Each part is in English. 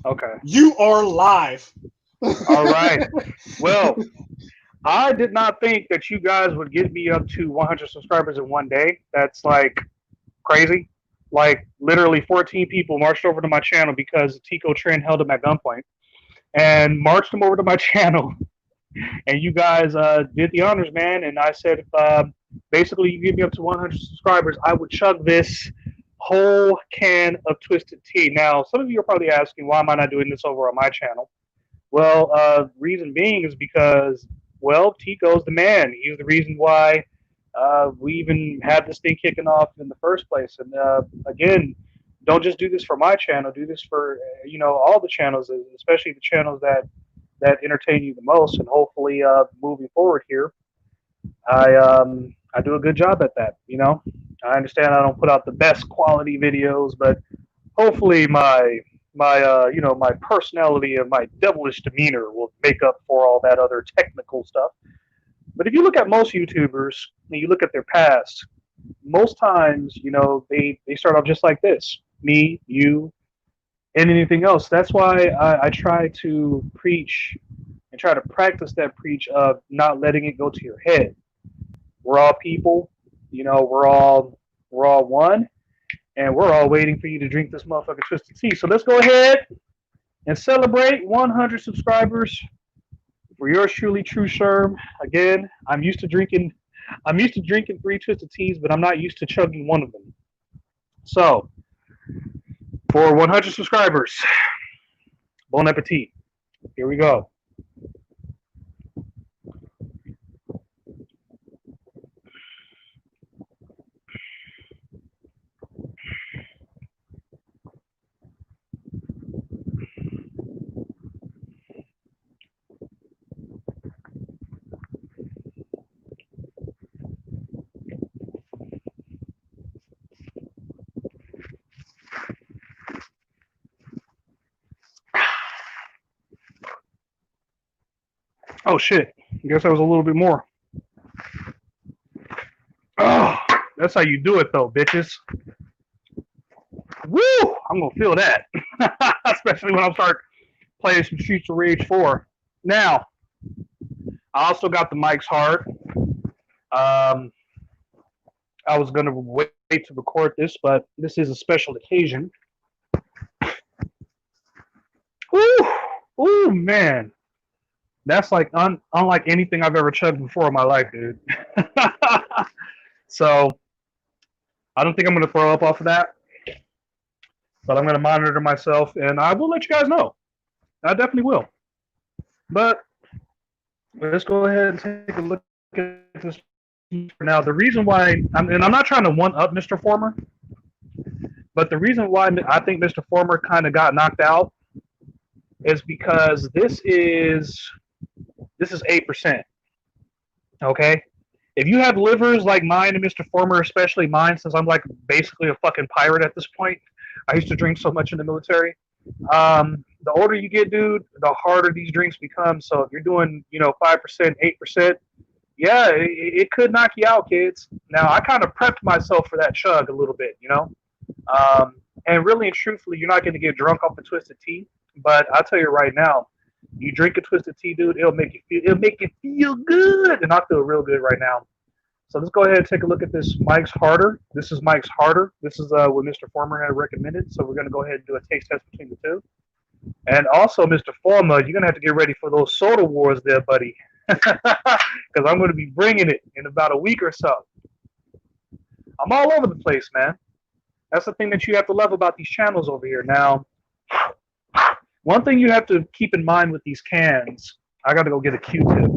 Okay. You are live. All right. Well, I did not think that you guys would get me up to 100 subscribers in one day. That's like crazy. Like literally 14 people marched over to my channel because Tico Tren held them at gunpoint and marched them over to my channel. And you guys did the honors, man. And I said, if, basically, you get me up to 100 subscribers, I would chug this whole can of twisted tea. Now, some of you are probably asking, why am I not doing this over on my channel? Well, reason being is because, well, Tico's the man. He's the reason why we even had this thing kicking off in the first place. And again, don't just do this for my channel. Do this for all the channels, especially the channels that entertain you the most. And hopefully, moving forward here, I do a good job at that. I understand I don't put out the best quality videos, but hopefully my personality and my devilish demeanor will make up for all that other technical stuff. But if you look at most YouTubers and you look at their past, most times they start off just like this: me, you, and anything else. That's why I try to preach and try to practice that preach of not letting it go to your head. We're all people, we're all one, and we're all waiting for you to drink this motherfucking twisted tea. So let's go ahead and celebrate 100 subscribers for yours truly, Tru Sherm. Again, I'm used to drinking three twisted teas, but I'm not used to chugging one of them. So for 100 subscribers, bon appetit. Here we go. Oh shit! I guess that was a little bit more. Oh, that's how you do it, though, bitches. Woo! I'm gonna feel that, especially when I start playing some Streets of Rage 4. Now, I also got the mics hard. Um, I was gonna wait to record this, but this is a special occasion. Ooh, ooh, man, that's like unlike anything I've ever chugged before in my life, dude. So I don't think I'm gonna throw up off of that, but I'm gonna monitor myself, and I will let you guys know. I definitely will. But let's go ahead and take a look at this now. The reason why, and I'm not trying to one up Mr. Former, but the reason why I think Mr. Former kind of got knocked out is because this is 8%. Okay, if you have livers like mine and Mr. Former, especially mine, since I'm like basically a fucking pirate at this point. I used to drink so much in the military. The older you get, dude, the harder these drinks become. So if you're doing, 5%, 8%, yeah, it could knock you out, kids. Now I kind of prepped myself for that chug a little bit. Um, and really and truthfully, you're not going to get drunk off the twisted tea. But I'll tell you right now, you drink a twisted tea, dude, it'll make you feel good, and I feel real good right now. So let's go ahead and take a look at this Mike's Harder. This is Mike's Harder. This is what Mr. Former had recommended. So we're going to go ahead and do a taste test between the two. And also, Mr. Former, you're going to have to get ready for those soda wars there, buddy. Because I'm going to be bringing it in about a week or so. I'm all over the place, man. That's the thing that you have to love about these channels over here. Now, one thing you have to keep in mind with these cans, I got to go get a Q-tip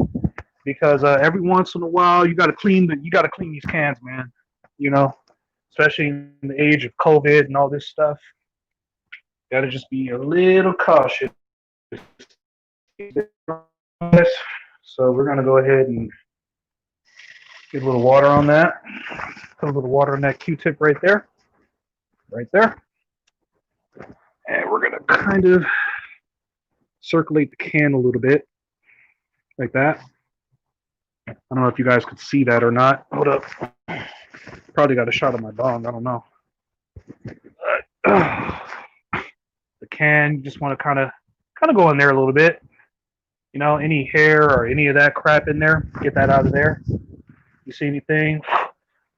because every once in a while you got to clean these cans, man. You know, especially in the age of COVID and all this stuff. Got to just be a little cautious. So we're gonna go ahead and get a little water on that. Put a little water on that Q-tip right there, and we're gonna kind of circulate the can a little bit, like that. I don't know if you guys could see that or not. Hold up. Probably got a shot of my dong. I don't know. There the can. You just want to kind of go in there a little bit. You know, any hair or any of that crap in there, get that out of there. You see anything?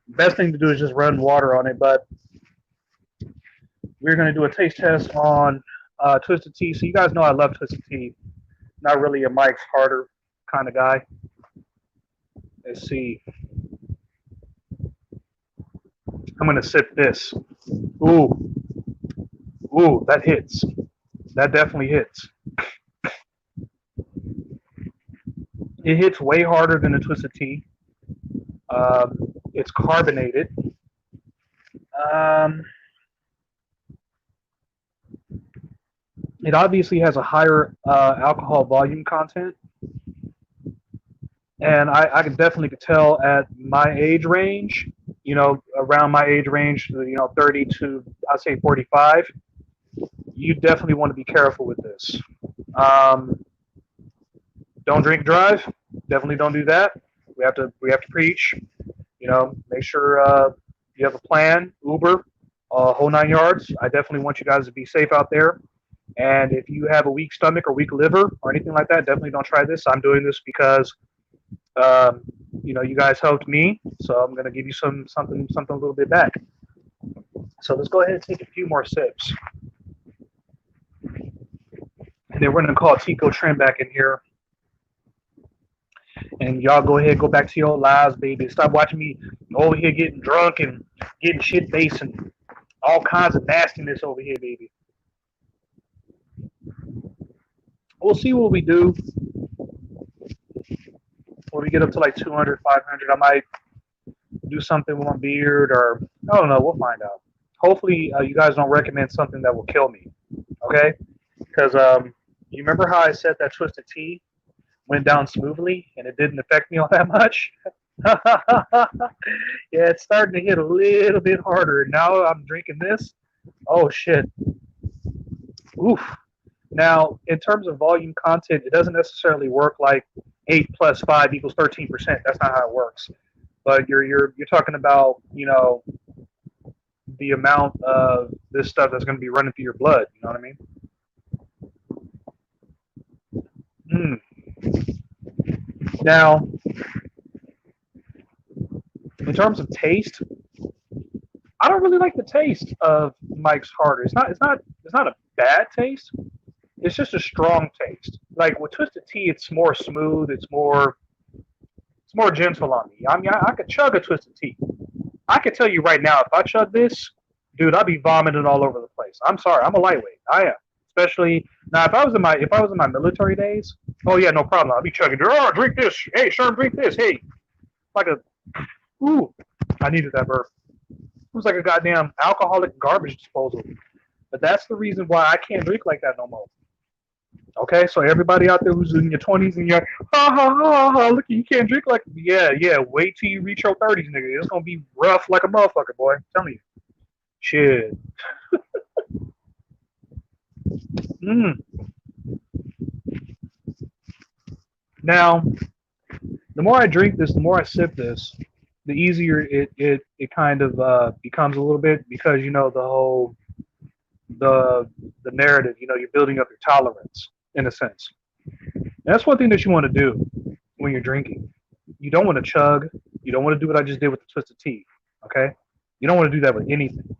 Best thing to do is just run water on it. But we're going to do a taste test on Twisted Tea. So you guys know I love Twisted Tea. Not really a Mike's Harder kind of guy. Let's see. I'm going to sip this. Ooh. Ooh, that hits. That definitely hits. It hits way harder than a Twisted Tea. It's carbonated. Um, it obviously has a higher alcohol volume content. And I can definitely tell at my age range, you know, around my age range, you know, 30 to, I'd say 45, you definitely want to be careful with this. Um, don't drink drive. Definitely don't do that. We have to preach. You know, make sure you have a plan. Uber, whole 9 yards. I definitely want you guys to be safe out there. And if you have a weak stomach or weak liver or anything like that, definitely don't try this. I'm doing this because um, you know, you guys helped me, so I'm gonna give you something a little bit back. So let's go ahead and take a few more sips, and then we're gonna call Tico Tren back in here. And y'all go ahead, go back to your lives, baby. Stop watching me over here getting drunk and getting shit faced and all kinds of nastiness over here, baby. We'll see what we do when we get up to like 200, 500. I might do something with my beard, or I don't know. We'll find out. Hopefully, you guys don't recommend something that will kill me, okay? Because you remember how I said that Twisted Tea went down smoothly and it didn't affect me all that much? Yeah, it's starting to hit a little bit harder. Now I'm drinking this. Oh shit. Oof. Now, in terms of volume content, it doesn't necessarily work like 8 plus 5 equals 13%. That's not how it works. But you're talking about, you know, the amount of this stuff that's going to be running through your blood. You know what I mean? Now, in terms of taste, I don't really like the taste of Mike's Harder. It's not a bad taste. It's just a strong taste. Like with Twisted Tea, it's more smooth. It's more gentle on me. I mean, I could chug a Twisted Tea. I can tell you right now, if I chug this, dude, I'd be vomiting all over the place. I'm sorry, I'm a lightweight. I am. Especially now, if I was in my military days, oh yeah, no problem. I'd be chugging. Oh, drink this. Hey, Sherm, drink this. Hey, like a ooh, I needed that burp. It was like a goddamn alcoholic garbage disposal. But that's the reason why I can't drink like that no more. Okay, so everybody out there who's in your 20s and you're ha ha ha ha, look, you can't drink like yeah. Wait till you reach your 30s, nigga. It's gonna be rough like a motherfucker, boy. I'm telling you, shit. Mm. Now, the more I drink this, the more I sip this, the easier it kind of becomes a little bit, because you know the narrative. You know, you're building up your tolerance in a sense. And that's one thing that you want to do when you're drinking. You don't want to chug. You don't want to do what I just did with the Twisted Tea. Okay, you don't want to do that with anything.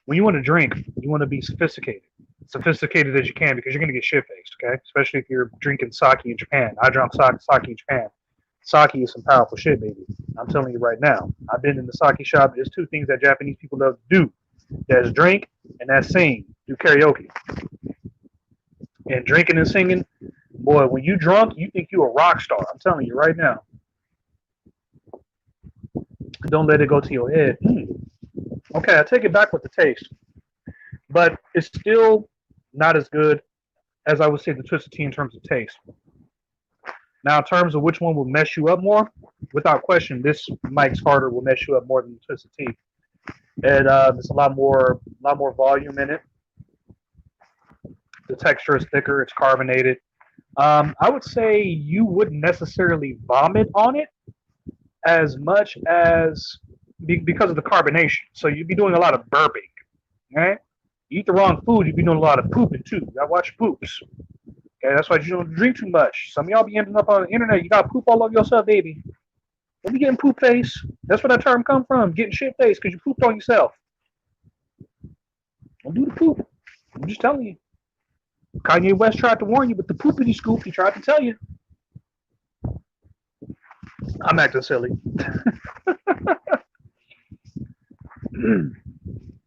When you want to drink, you want to be sophisticated as you can, because you're going to get shit faced. Okay, especially if you're drinking sake in Japan. I drank sake in Japan. Sake is some powerful shit, baby. I'm telling you right now. I've been in the sake shop. There's two things that Japanese people love to do. That's drink and that's sing. Do karaoke. And drinking and singing, boy, when you drunk, you think you a rock star. I'm telling you right now. Don't let it go to your head. Okay, I take it back with the taste. But it's still not as good as I would say the Twisted Tea in terms of taste. Now, in terms of which one will mess you up more, without question, this Mike's Harder will mess you up more than the Twisted Tea. And there's a lot more volume in it. The texture is thicker. It's carbonated. I would say you wouldn't necessarily vomit on it as much as because of the carbonation. So you'd be doing a lot of burping, right? You eat the wrong food, you be doing a lot of pooping too. You gotta watch your poops. Okay, that's why you don't drink too much. Some of y'all be ending up on the internet. You got poop all over yourself, baby. Don't be getting poop face. That's where that term come from. Getting shit face because you pooped on yourself. Don't do the poop. I'm just telling you. Kanye West tried to warn you, but the poopity scoop, he tried to tell you. I'm acting silly.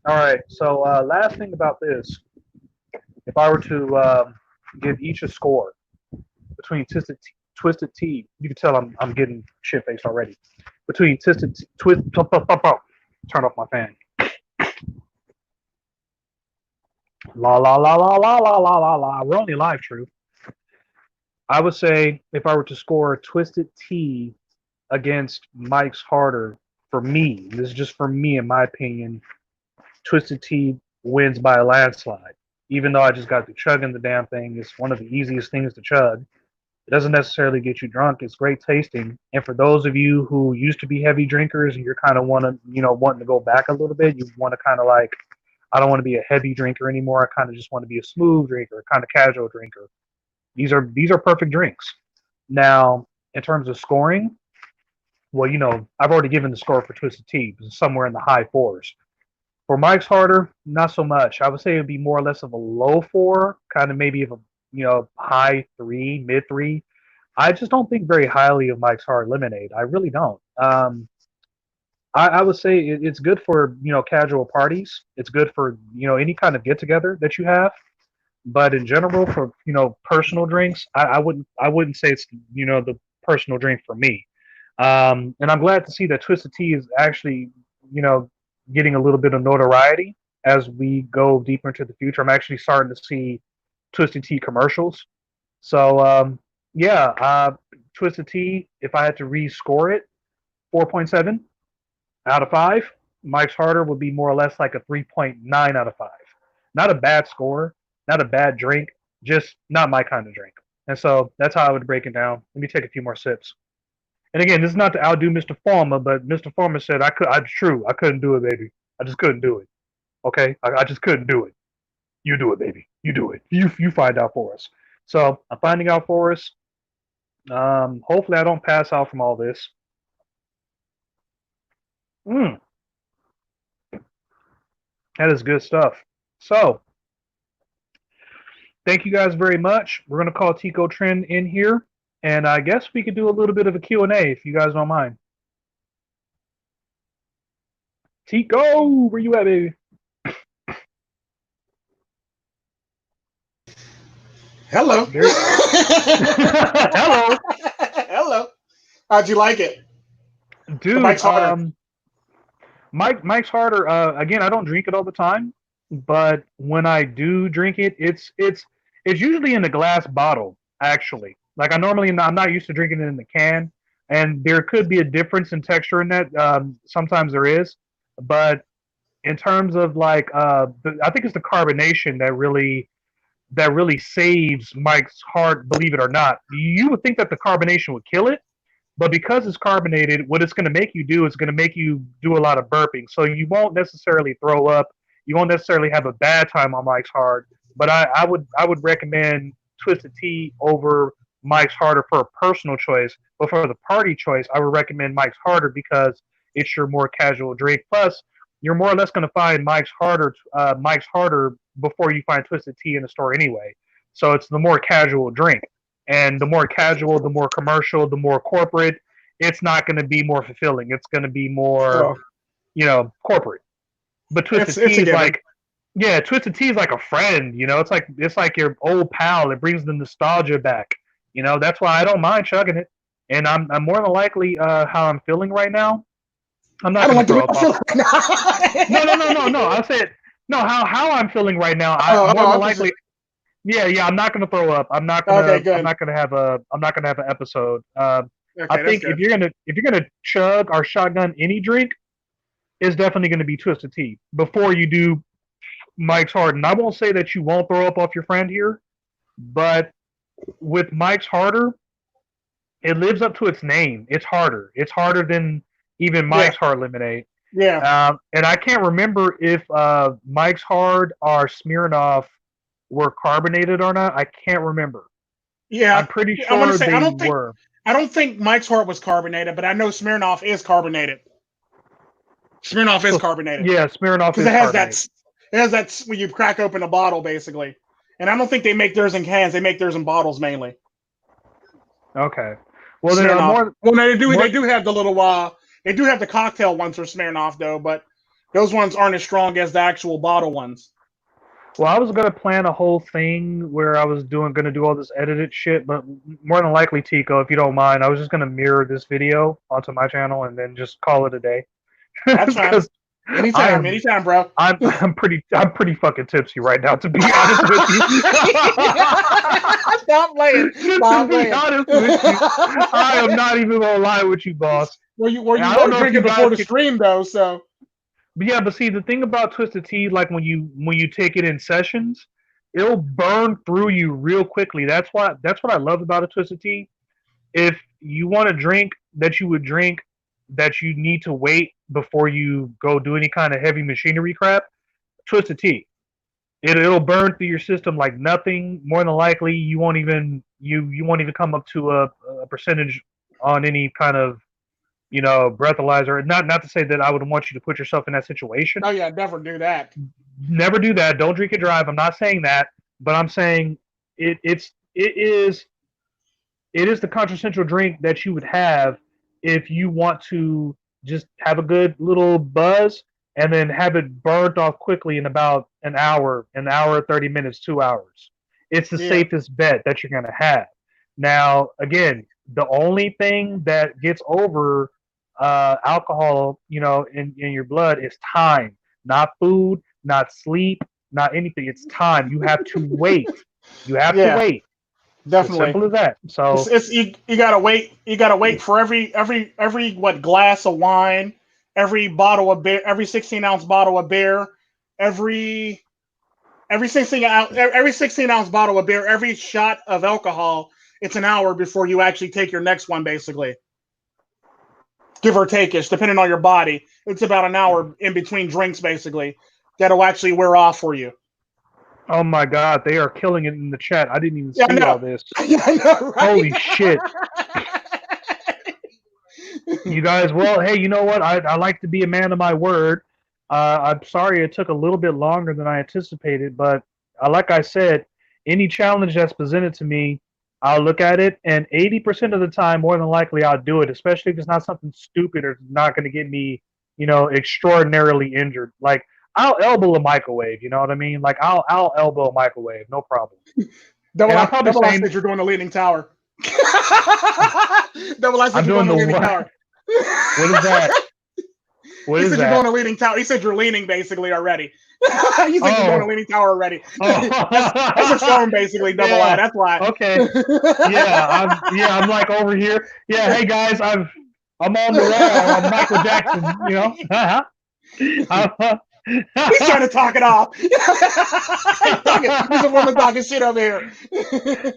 All right. So last thing about this, if I were to give each a score between Twisted Tea, you can tell I'm getting shit faced already. Between turn off my fan. La la la la la la la la la. We're only live, True. I would say if I were to score Twisted Tea against Mike's Harder, for me, this is just for me, in my opinion, Twisted Tea wins by a landslide. Even though I just got to chugging the damn thing, it's one of the easiest things to chug. It doesn't necessarily get you drunk. It's great tasting. And for those of you who used to be heavy drinkers and you're kind of wanting to go back a little bit, you want to kind of like, I don't want to be a heavy drinker anymore. I kind of just want to be a smooth drinker, a kind of casual drinker. These are perfect drinks. Now, in terms of scoring, well, I've already given the score for Twisted Tea, somewhere in the high fours. For Mike's Harder, not so much. I would say it would be more or less of a low four, kind of maybe of a high three, mid three. I just don't think very highly of Mike's Hard Lemonade. I really don't. I would say it's good for casual parties. It's good for any kind of get together that you have. But in general, for personal drinks, I wouldn't say it's the personal drink for me. And I'm glad to see that Twisted Tea is actually you know getting a little bit of notoriety as we go deeper into the future. I'm actually starting to see Twisted Tea commercials. So yeah, Twisted Tea. If I had to rescore it, 4.7 out of 5. Mike's Harder would be more or less like a 3.9 out of 5. Not a bad score, not a bad drink, just not my kind of drink. And so that's how I would break it down. Let me take a few more sips. And again, this is not to outdo Mr. Farmer, but Mr. Farmer said true, I couldn't do it, baby. I just couldn't do it. Okay, I just couldn't do it. You do it, baby. You do it. You find out for us. So I'm finding out for us. Hopefully I don't pass out from all this. Mm, that is good stuff. So thank you guys very much. We're gonna call Tico Tren in here, and I guess we could do a little bit of a Q&A if you guys don't mind. Tico, where you at, baby? Hello. There. Hello, Hello. How'd you like it? The dude. Mike's harder. Mike's Harder. Again, I don't drink it all the time, but when I do drink it, it's usually in a glass bottle. Actually, like I'm not used to drinking it in the can, and there could be a difference in texture in that. Sometimes there is, but in terms of like, I think it's the carbonation that really saves Mike's Hard. Believe it or not, you would think that the carbonation would kill it, but because it's carbonated, what it's going to make you do is going to make you do a lot of burping. So you won't necessarily throw up. You won't necessarily have a bad time on Mike's Hard. But I would recommend Twisted Tea over Mike's Harder for a personal choice. But for the party choice, I would recommend Mike's Harder because it's your more casual drink. Plus, you're more or less going to find Mike's Harder before you find Twisted Tea in the store anyway. So it's the more casual drink. And the more casual, the more commercial, the more corporate, it's not going to be more fulfilling. It's going to be more, Oh, corporate. But it's a given. Twisted Tea is like a friend. It's like your old pal. It brings the nostalgia back. That's why I don't mind chugging it. And I'm more than likely how I'm feeling right now. I'm I not don't going to like the way throw up I off. feel right No, no, now. no, no, no. I said no. How I'm feeling right now. I Oh, more oh, than I'm just likely. Yeah, yeah. I'm not gonna throw up. I'm not okay. gonna. I'm Good. not gonna have a. I'm not gonna have an episode. I Okay, that's think if good. you're gonna chug or shotgun any drink, it's definitely gonna be Twisted Tea before you do Mike's Harden. I won't say that you won't throw up off your friend here, but with Mike's Harder, it lives up to its name. It's harder. It's harder than even Yeah. Mike's Hard Lemonade. Yeah. And I can't remember if Mike's Hard or Smirnoff were carbonated or not. I can't remember. I'm Yeah. pretty I want to sure say they were. I don't think Mike's Heart was carbonated, but I know Smirnoff is carbonated. Smirnoff is So carbonated yeah, Smirnoff because is carbonated. it has that when you crack open a bottle basically. And I don't think they make theirs in cans. They make theirs in bottles mainly. Okay. Well then, Smirnoff. Well, no, more. they do have the little they do have the cocktail ones for Smirnoff though, but those ones aren't as strong as the actual bottle ones. Well, I was gonna plan a whole thing where I was gonna do all this edited shit, but more than likely, Tico, if you don't mind, I was just gonna mirror this video onto my channel and then just call it a day That's fine. because I am Anytime, bro. I'm pretty fucking tipsy right now, to be honest with you. Stop playing. To be honest with you, I am not even gonna lie with you, boss. Were you I don't know if you drinking before guys the can. stream though? So But yeah, but see, the thing about Twisted Tea, like when you take it in sessions, it'll burn through you real quickly. That's what I love about a Twisted Tea. If you want a drink that you would drink that you need to wait before you go do any kind of heavy machinery crap, Twisted Tea. It'll burn through your system like nothing. More than likely, you won't even come up to a percentage on any kind of breathalyzer. Not to say that I would want you to put yourself in that situation. oh yeah, never do that. Never do that. Don't drink and drive. I'm not saying that, but I'm saying it is the contracentual drink that you would have if you want to just have a good little buzz and then have it burnt off quickly in about an hour 30 minutes, 2 hours. It's the Yeah, safest bet that you're gonna have. Now, again, the only thing that gets over alcohol, in your blood is time, not food, not sleep, not anything. It's time. You have to wait. You have to yeah, wait. It's as definitely. simple as that. So, It's you gotta wait. You gotta wait for every what glass of wine, every bottle of beer, every 16-ounce bottle of beer, every every 16-ounce bottle of beer, every shot of alcohol. It's an hour before you actually take your next one, basically. Give or take ish, depending on your body. It's about an hour in between drinks, basically, that'll actually wear off for you. oh my God, they are killing it in the chat. I didn't even Yeah, I see all know. this. Yeah, I know, Holy right? shit. You guys, well, hey, you know what? I like to be a man of my word. I'm sorry it took a little bit longer than I anticipated, but like I said, any challenge that's presented to me, I'll look at it, and 80% of the time, more than likely, I'll do it, especially if it's not something stupid or not going to get me, extraordinarily injured. Like, I'll elbow a microwave, you know what I mean? Like, I'll elbow a microwave, no problem. And I'll probably Double I say, said you're doing the leaning tower. Double I said I'm you're doing doing the the leaning what? tower. What is that? What He is said you're doing that? a leaning tower. He said you're leaning basically already. He said you're doing a Oh, leaning tower already. That's a oh, Sherm basically, double I. yeah. That's why. Okay. I'm like over here. Yeah. Hey guys, I'm on the wall. I'm Michael Jackson. I'm, He's trying to talk it off. He's a woman talking shit over here.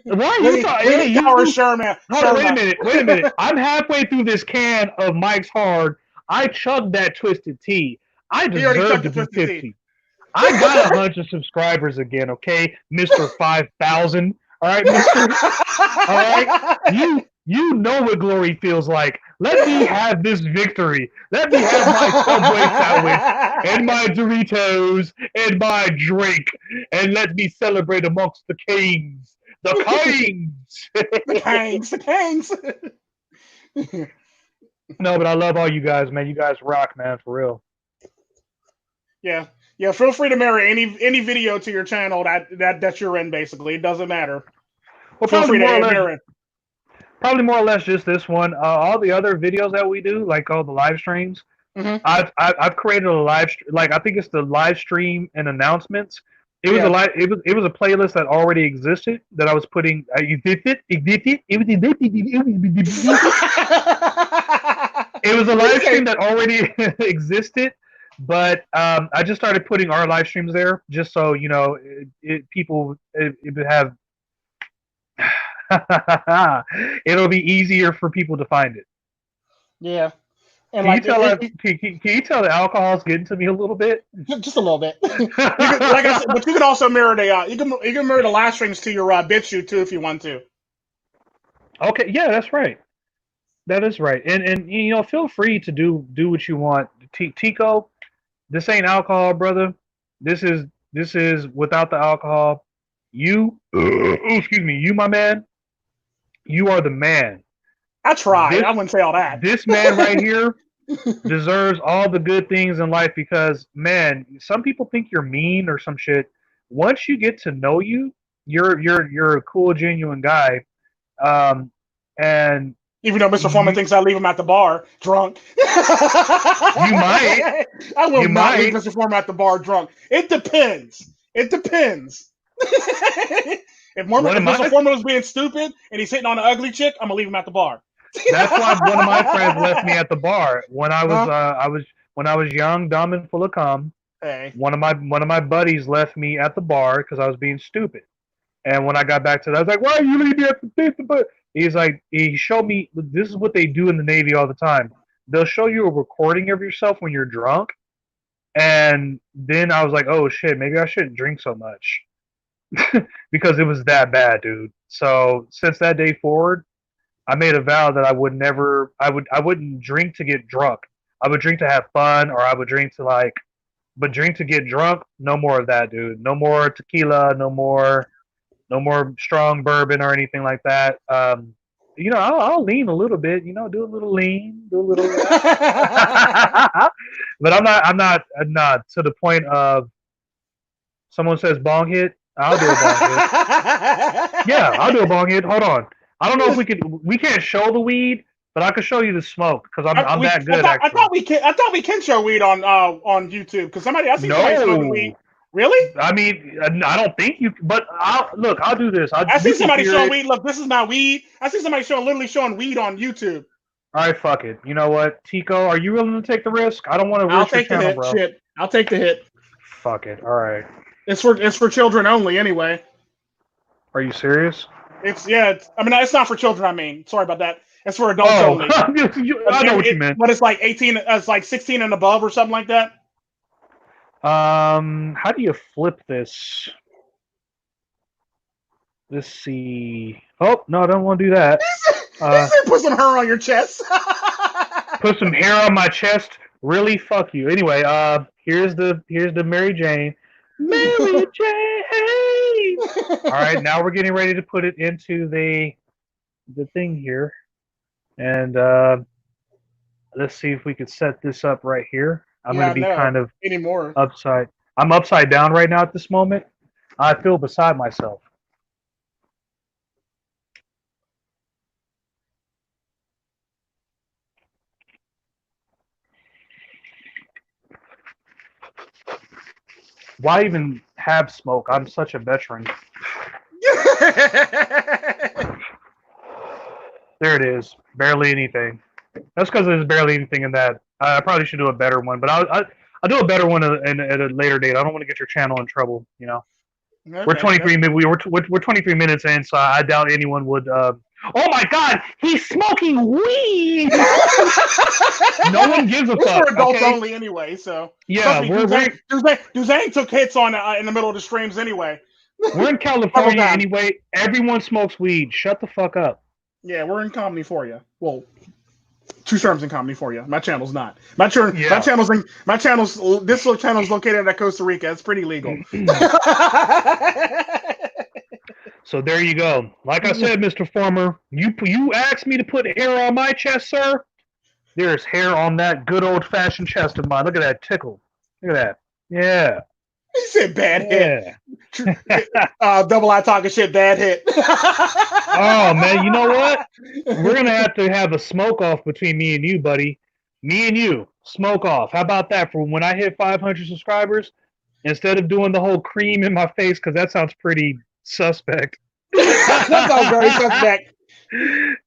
why are you talking? Hey, Leaning tower you. Sherman. Hold on. Wait a Sherman. minute. Wait a minute. I'm halfway through this can of Mike's Hard. I chugged that twisted tea. I He already deserve chucked to the be twisted tea. tipsy. I got 100 subscribers again, okay, Mister 5,000. All right, Mister. All right, you know what glory feels like. Let me have this victory. Let me have my Subway sandwich and my Doritos and my drink, and let me celebrate amongst the kings. The kings. The Kangs. The Kangs. No, but I love all you guys, man. You guys rock, man, for real. Yeah. Yeah, feel free to mirror any video to your channel that you're in. Basically, it doesn't matter. Well, Feel free to mirror it. probably more or less just this one. All the other videos that we do, like all the live streams, Mm-hmm. I've created a like I think it's the live stream and announcements. It was a Yeah. it was a playlist that already existed that I was putting. It was a What do you live stream say? that already existed, but I just started putting our live streams there just so people it would have it'll be easier for people to find it. Yeah. And Can you like tell can you tell the alcohol's getting to me a little bit? just a little bit. Like I said, but you can also mirror the you can mirror the lash strings to your BitChute too if you want to. Okay, yeah, that's right. That is right. And feel free to do what you want. Tico, this ain't alcohol, brother. This is without the alcohol. You, excuse me, you, my man. You are the man. I tried. This I wouldn't say all that. this man right here deserves all the good things in life because man, some people think you're mean or some shit. Once you get to know you, you're a cool, genuine guy. Um, and Even though Mr. Foreman you thinks I leave him at the bar drunk. you might I will you not leave might Mr. Foreman at the bar drunk. It depends. It depends. If one of Mr. my Foreman was being stupid and he's hitting on an ugly chick, I'm gonna leave him at the bar. that's why one of my friends left me at the bar when Huh? I was young, dumb, and full of cum. Hey. One of my buddies left me at the bar because I was being stupid. And when I got back to that, I was like, "Why are you leaving me at the bar?" He's like, he showed me this is what they do in the Navy all the time. They'll show you a recording of yourself when you're drunk, and then I was like, "Oh shit, maybe I shouldn't drink so much." Because it was that bad, dude. So since that day forward, I made a vow that I wouldn't drink to get drunk. I would drink to have fun, or I would drink to but drink to get drunk. No more of that, dude. No more tequila. No more strong bourbon or anything like that. I'll lean a little bit. Do a little lean, do a little. But I'm not to the point of someone says bong hit. I'll do a bong hit. Yeah, I'll do a bong hit. Hold on. I don't know if we can't show the weed, but I could show you the smoke because I'm that good. I Actually, thought we can show weed on YouTube because I see somebody smoking weed. no. Really? I mean, I don't think you. But I'll do this. I see You can somebody hear showing it. weed. Look, this is my weed. I see somebody literally showing weed on YouTube. All right, fuck it. You know what, Tico? Are you willing to take the risk? I don't want to I'll risk your take the channel, hit. bro. Shit, I'll take the hit. Fuck it. All right. It's for children only anyway. Are you serious? It's not for children. I mean, sorry about that. It's for adults Oh, only. I know what you meant. But it's like 18. It's like 16 and above or something like that. How do you flip this? Let's see. Oh no, I don't want to do that. He said, "Put some hair on your chest." Put some hair on my chest. Really, fuck you. Anyway, here's the Mary Jane. Mary Jane. All right, now we're getting ready to put it into the thing here, and let's see if we could set this up right here. I'm going to be kind of anymore. upside. I'm upside down right now at this moment. I feel beside myself. Why even have smoke? I'm such a veteran. There it is. Barely anything. That's because there's barely anything in that. I probably should do a better one, but I'll do a better one at a later date. I don't want to get your channel in trouble. Okay, we're 23 we're 23 minutes in, so I doubt anyone would. Oh my God, he's smoking weed. No one gives a fuck. It's for adults okay? only anyway. So yeah, Duzang took hits on in the middle of the streams anyway. We're in California anyway. Everyone smokes weed. Shut the fuck up. Yeah, we're in comedy for you. Well, Tru Sherm's in comedy for you. My channel's not. My channel's this channel's located at Costa Rica. It's pretty legal. So there you go. Like I said, Mr. Former, you asked me to put hair on my chest, sir. There's hair on that good old fashioned chest of mine. Look at that tickle. Look at that. Yeah. He said bad hit. Double I talking shit, bad hit. Oh man, you know what? We're gonna have to have a smoke off between me and you, buddy. Me and you, smoke off. How about that for when I hit 500 subscribers? Instead of doing the whole cream in my face, because that sounds pretty suspect. That sounds very suspect.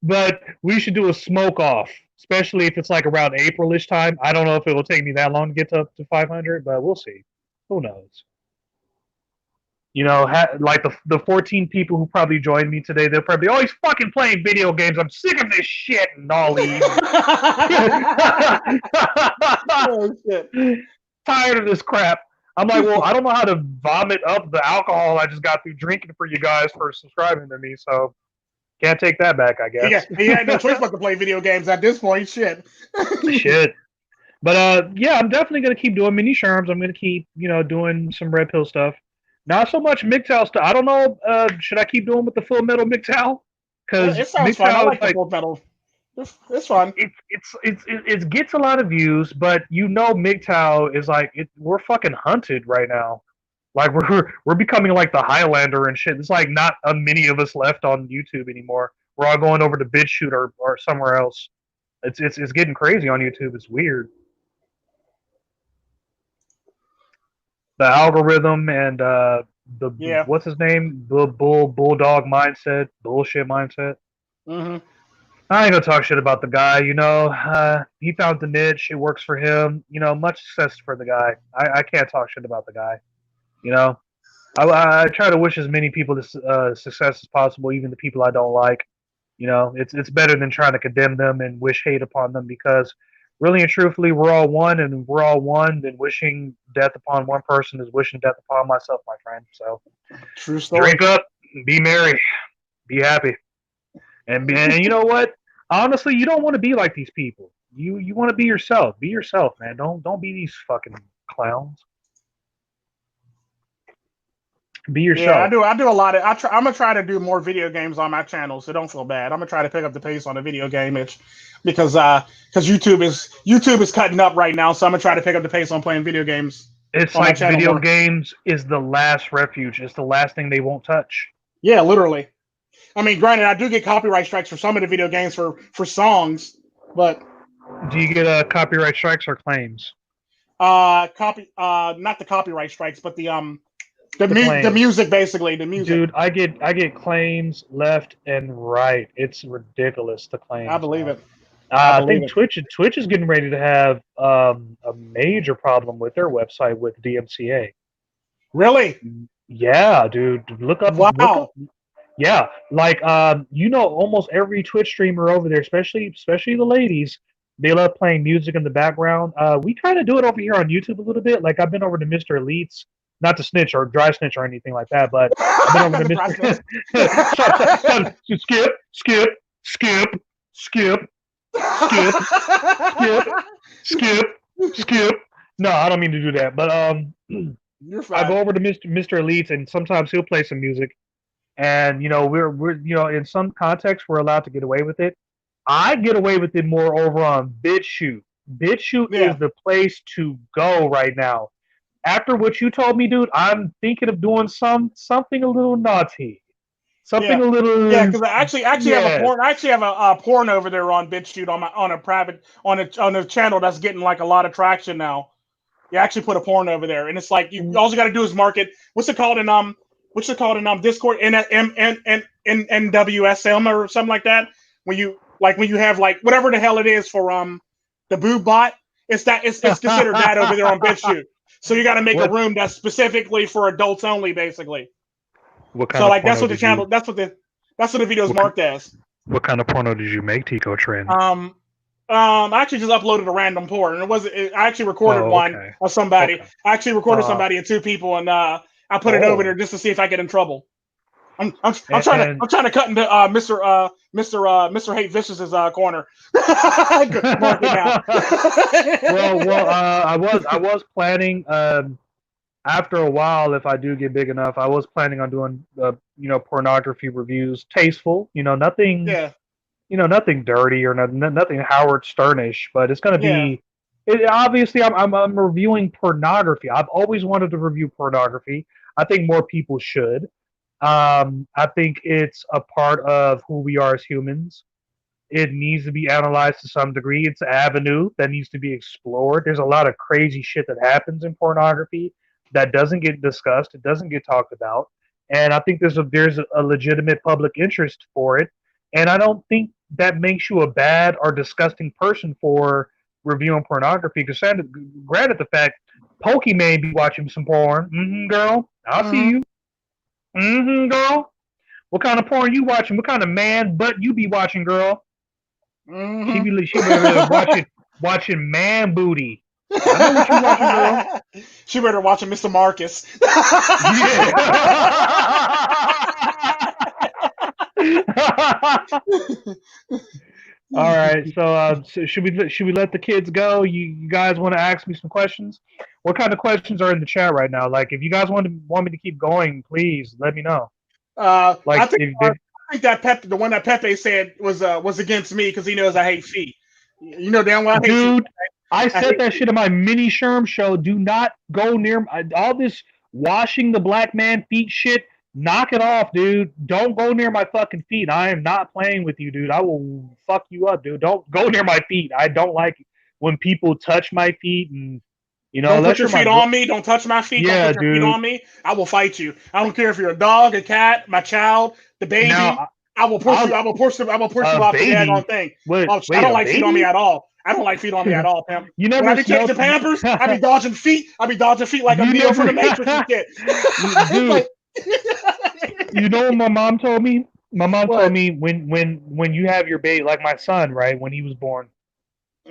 But we should do a smoke off, especially if it's like around April-ish time. I don't know if it will take me that long to get up to 500, but we'll see. Who knows? You know, like the 14 people who probably joined me today, they'll probably, oh, he's fucking playing video games. I'm sick of this shit, and I'll leave. Oh shit. Tired of this crap. I'm like, well, I don't know how to vomit up the alcohol I just got through drinking for you guys for subscribing to me, so can't take that back, I guess. He had no choice but to play video games at this point. Shit. Shit. But yeah, I'm definitely gonna keep doing mini sherms. I'm gonna keep, doing some red pill stuff. Not so much MGTOW stuff. I don't know. Should I keep doing with the full metal MGTOW? Because It sounds fun. I MGTOW like is the like full metal. It's fun. it gets a lot of views, but MGTOW is like we're fucking hunted right now. Like we're becoming like the Highlander and shit. It's like not many of us left on YouTube anymore. We're all going over to BitChute or somewhere else. It's getting crazy on YouTube. It's weird. The algorithm and what's his name? The bulldog mindset, bullshit mindset. Mm-hmm. I ain't gonna talk shit about the guy. He found the niche. It works for him. Much success for the guy. I can't talk shit about the guy. You know, I try to wish as many people success as possible, even the people I don't like. It's better than trying to condemn them and wish hate upon them because really and truthfully, we're all one, and we're all one. Then wishing death upon one person is wishing death upon myself, my friend. So, true story. Drink up, be merry, be happy, and you know what? Honestly, you don't want to be like these people. You want to be yourself. Be yourself, man. Don't be these fucking clowns. Be yourself. Yeah, I do a lot of. I'm gonna try to do more video games on my channel, so don't feel bad. I'm gonna try to pick up the pace on the video game itch because YouTube is cutting up right now. So I'm gonna try to pick up the pace on playing video games. It's like video games is the last refuge. It's the last thing they won't touch. Yeah, literally. I mean, granted, I do get copyright strikes for some of the video games for songs, but do you get copyright strikes or claims? Not the copyright strikes, but the music, basically the music. Dude, I get claims left and right. It's ridiculous, the claims. I believe it. I think Twitch is getting ready to have a major problem with their website with DMCA. Really? Yeah, dude. Look up. Wow. Look up, yeah, like almost every Twitch streamer over there, especially the ladies, they love playing music in the background. We kind of do it over here on YouTube a little bit. Like I've been over to Mr. Elite's. Not to snitch or dry snitch or anything like that, but I've been over to Mr. Skip, skip, skip, skip, skip, skip, skip, skip. No, I don't mean to do that, but You're fine. I go over to Mr. Elite, and sometimes he'll play some music, and we're in some contexts we're allowed to get away with it. I get away with it more over on BitChute. BitChute is the place to go right now. After what you told me, dude, I'm thinking of doing something a little naughty, something a little. Yeah, because I actually have a porn. I actually have a porn over there on BitChute on a channel that's getting like a lot of traction now. You actually put a porn over there, and it's like all you got to do is mark it. What's it called in Discord? NWSM or something like that. When you have like whatever the hell it is for the boob bot, it's considered that over there on BitChute. So you got to make a room that's specifically for adults only, basically. What kind of that's what the channel. That's what the video's marked as. What kind of porno did you make, Tico Tren? I actually just uploaded a random porn. I actually recorded one of somebody. Okay. I actually recorded somebody and two people, and I put it over there just to see if I get in trouble. I'm trying to cut into Mr. Hate Vicious's corner. Mark it now. I was planning after a while, if I do get big enough, I was planning on doing pornography reviews, tasteful, nothing nothing dirty or nothing Howard Sternish, but it's gonna be. Obviously, I'm reviewing pornography. I've always wanted to review pornography. I think more people should. I think it's a part of who we are as humans. It needs to be analyzed to some degree. It's an avenue that needs to be explored. There's a lot of crazy shit that happens in pornography that doesn't get discussed. It doesn't get talked about. And I think there's a legitimate public interest for it. And I don't think that makes you a bad or disgusting person for reviewing pornography. Because granted the fact, Pokemon be watching some porn. Girl, I'll see you. Girl. What kind of porn you watching? What kind of man butt you be watching, girl? She be watching man booty. I know what you watching, girl. She better watching Mr. Marcus. All right, so should we let the kids go? You guys want to ask me some questions? What kind of questions are in the chat right now? Like, if you guys want me to keep going, please let me know. I Like, think that the one that Pepe said was against me because he knows I hate feet. You know damn well I hate dude, feet. I said that shit in my mini Sherm show. Do not go near all this washing the black man feet shit. Knock it off, dude. Don't go near my fucking feet. I am not playing with you, dude. I will fuck you up, dude. Don't go near my feet. I don't like when people touch my feet and Don't put unless your you're my feet on me. Don't touch my feet. Don't yeah, put your feet dude. on me. I will fight you. I don't care if you're a dog, a cat, my child, the baby. Now, I will push you. I will push you. I will push you off the baby. daggone thing. Wait, I don't a like feet on me baby? at all. I don't like feet on me at all, pimp. You When I never be smelled changing Pampers, I be dodging feet. I be dodging feet like a you Neo from never the Matrix and shit. dude. Like, You know what my mom told me? My mom told what? me when you have your baby, like my son, right when he was born,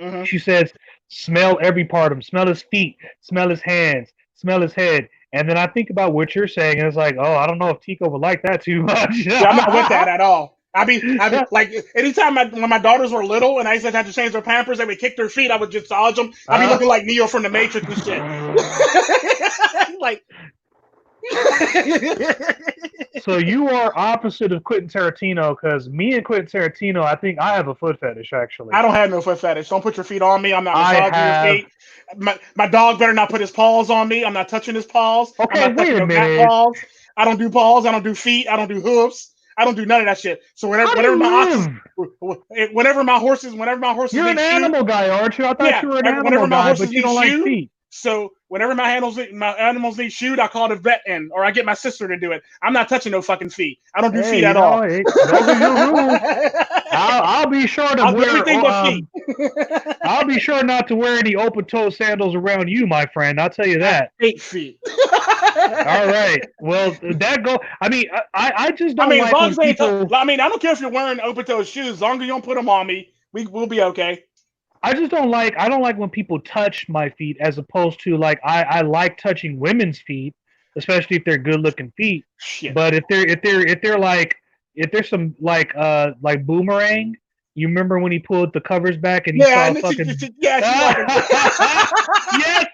Mm-hmm. she says, smell every part of him, smell his feet, smell his hands, smell his head. And then I think about what you're saying, and it's like, oh, I don't know if Tico would like that too much. Yeah, I'm not with that at all. I be like, anytime when my daughters were little and I used to have to change their Pampers, they would kick their feet. I would just dodge them. I'd be looking like Neo from the Matrix and shit. Like, so you are opposite of Quentin Tarantino because me and Quentin Tarantino, I think I have a foot fetish actually. I don't have no foot fetish. Don't put your feet on me. I'm not I massaging your have. feet. My dog better not put his paws on me. I'm not touching his paws. I'm Okay, not wait touching a no cat minute. paws. I don't do paws. I don't do feet. I don't do hoofs. I don't do none of that shit. So How do whenever you my live? whenever my horses You're an need shoes, animal guy, aren't you? I thought yeah, you were an whenever animal my guy, horses but you need don't like shoe, feet. so whenever my animals need shoot, I call the vet in, or I get my sister to do it. I'm not touching no fucking feet. I don't do Hey, feet at all. hey, those are your rules. I'll be sure to I'll do wear. everything but feet. I'll be sure not to wear any open toe sandals around you, my friend. I'll tell you that. I hate feet. All right. Well, that go. I mean, I just don't As like long when as they ain't people. I don't care if you're wearing open toe shoes. As long as you don't put them on me, we'll be okay. I just don't like. I don't like when people touch my feet, as opposed to like I like touching women's feet, especially if they're good looking feet. Shit. But if they're like if there's some like boomerang. You remember when he pulled the covers back and he Yeah, saw fucking yeah, she like yes.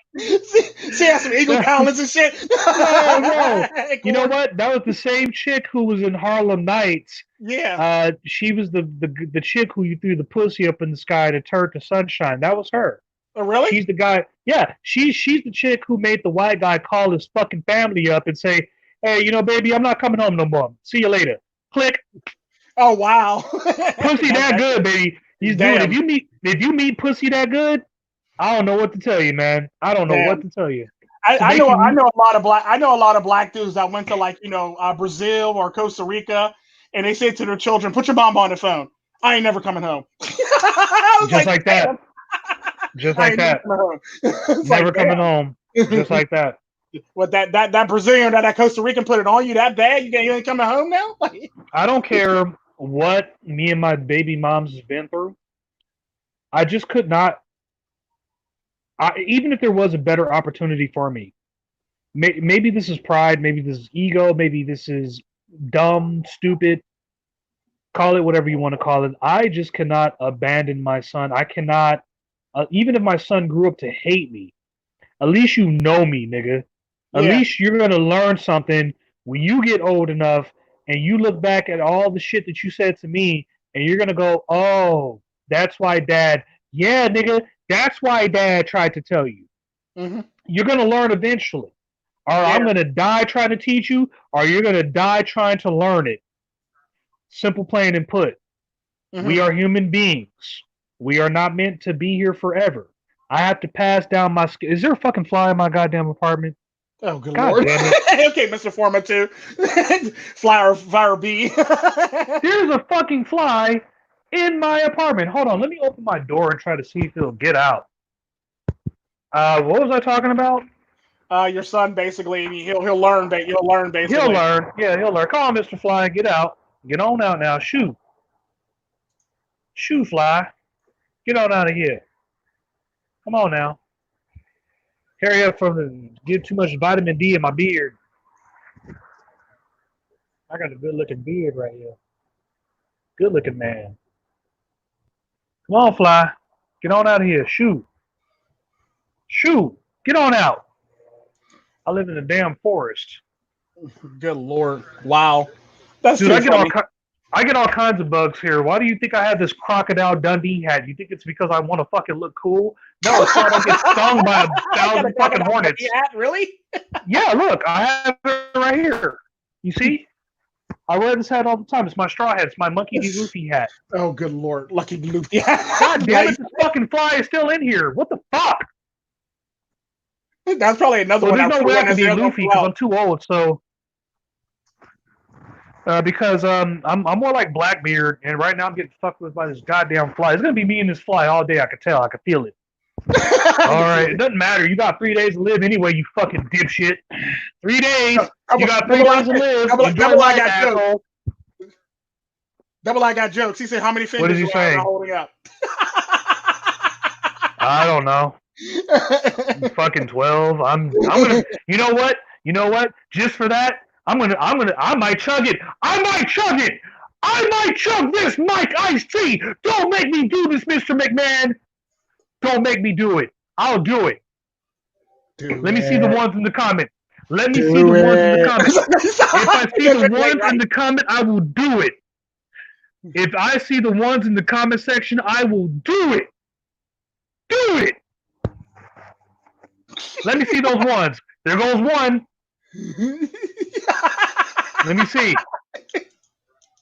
she has some eagle talons and shit. Yo. You know what? That was the same chick who was in Harlem Nights. Yeah. She was the chick who you threw the pussy up in the sky to turn to sunshine. That was her. Oh, really? She's the guy. Yeah, she's the chick who made the white guy call his fucking family up and say, "Hey, baby, I'm not coming home no more. See you later." Click. Oh wow. Pussy that good, baby. Dude, if you meet pussy that good, I don't know what to tell you, man. I don't know what to tell you. I know a lot of black dudes that went to like Brazil or Costa Rica, and they said to their children, "Put your mom on the phone. I ain't never coming home." Just like that. Just like that. Never coming home. Just like that. What that Brazilian or that Costa Rican put it on you that bad? You ain't coming home now? I don't care what me and my baby moms has been through. I just could not. Even if there was a better opportunity for me, maybe this is pride, maybe this is ego, maybe this is dumb, stupid. Call it whatever you want to call it. I just cannot abandon my son. I cannot, even if my son grew up to hate me. At least you know me, nigga. At least you're gonna learn something when you get old enough and you look back at all the shit that you said to me, and you're gonna go, "Oh, that's why Dad." Yeah, nigga, that's why Dad tried to tell you. Mm-hmm. You're gonna learn eventually, or I'm gonna die trying to teach you, or you're gonna die trying to learn it. Simple, plain, and put. Mm-hmm. We are human beings. We are not meant to be here forever. I have to pass down my. Is there a fucking fly in my goddamn apartment? Oh, good Lord. Damn it. Okay, Mr. Foreman, too. Fire bee. There's a fucking fly in my apartment. Hold on, let me open my door and try to see if it'll get out. What was I talking about? your son basically. He'll learn. He'll learn basically. He'll learn. Yeah, he'll learn. Come on, Mr. Fly, get out. Get on out now. Shoo. Shoo, Fly. Get on out of here. Come on now. Hurry up from the get too much vitamin D in my beard. I got a good looking beard right here. Good looking man. Come on, Fly. Get on out of here. Shoo. Shoo. Get on out. I live in a damn forest. Good Lord. Wow. That's Dude, too I get all funny. kinds of bugs here. Why do you think I have this crocodile Dundee hat? You think it's because I want to fucking look cool? No, it's so I don't get stung by 1,000 fucking hornets. Hat, really? Yeah, look, I have it right here. You see? I wear this hat all the time. It's my straw hat. It's my Monkey D. Luffy hat. Oh, good Lord. Lucky Luffy. God damn it, this fucking fly is still in here. What the fuck? That's probably another Well, one. there's no way I can be Luffy because I'm too old, so... because I'm more like Blackbeard, and right now I'm getting fucked with by this goddamn fly. It's gonna be me and this fly all day. I can tell. I can feel it. All right, it doesn't matter. You got 3 days to live anyway. You fucking dipshit. 3 days. You got 3 days to live. Double I got jokes. Double I got jokes. He said, "How many fingers?" What is he saying? Holding up. I don't know. Fucking 12. I'm gonna. You know what? You know what? Just for that. I might chug it. I might chug it. I might chug this Mike Iced Tea. Don't make me do this, Mr. McMahon. Don't make me do it. I'll do it. Let me see the ones in the comment. Let me see the ones in the comment. If I see the ones in the comment, I will do it. If I see the ones in the comment section, I will do it. Do it. Let me see those ones. There goes one. Let me see.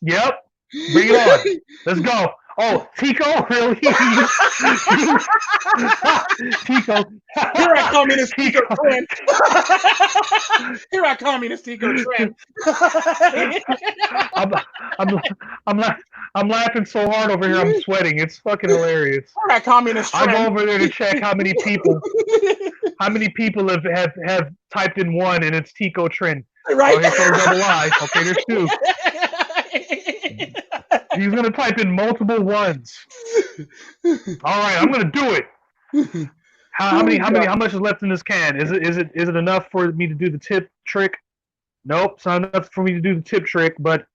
Yep. Bring it on. Let's go. Oh, Tico, really? Tico. Here I come in this Tico Tren. Here I come in this Tico Tren. I'm laughing so hard over here. I'm sweating. It's fucking hilarious. Here I come in this Tren. I go over there to check how many people have typed in one, and it's Tico Tren. Right. Oh, here goes double I. Okay, there's two. He's gonna type in multiple ones. All right, I'm gonna do it. How much is left in this can? Is it enough for me to do the tip trick? Nope, it's not enough for me to do the tip trick, but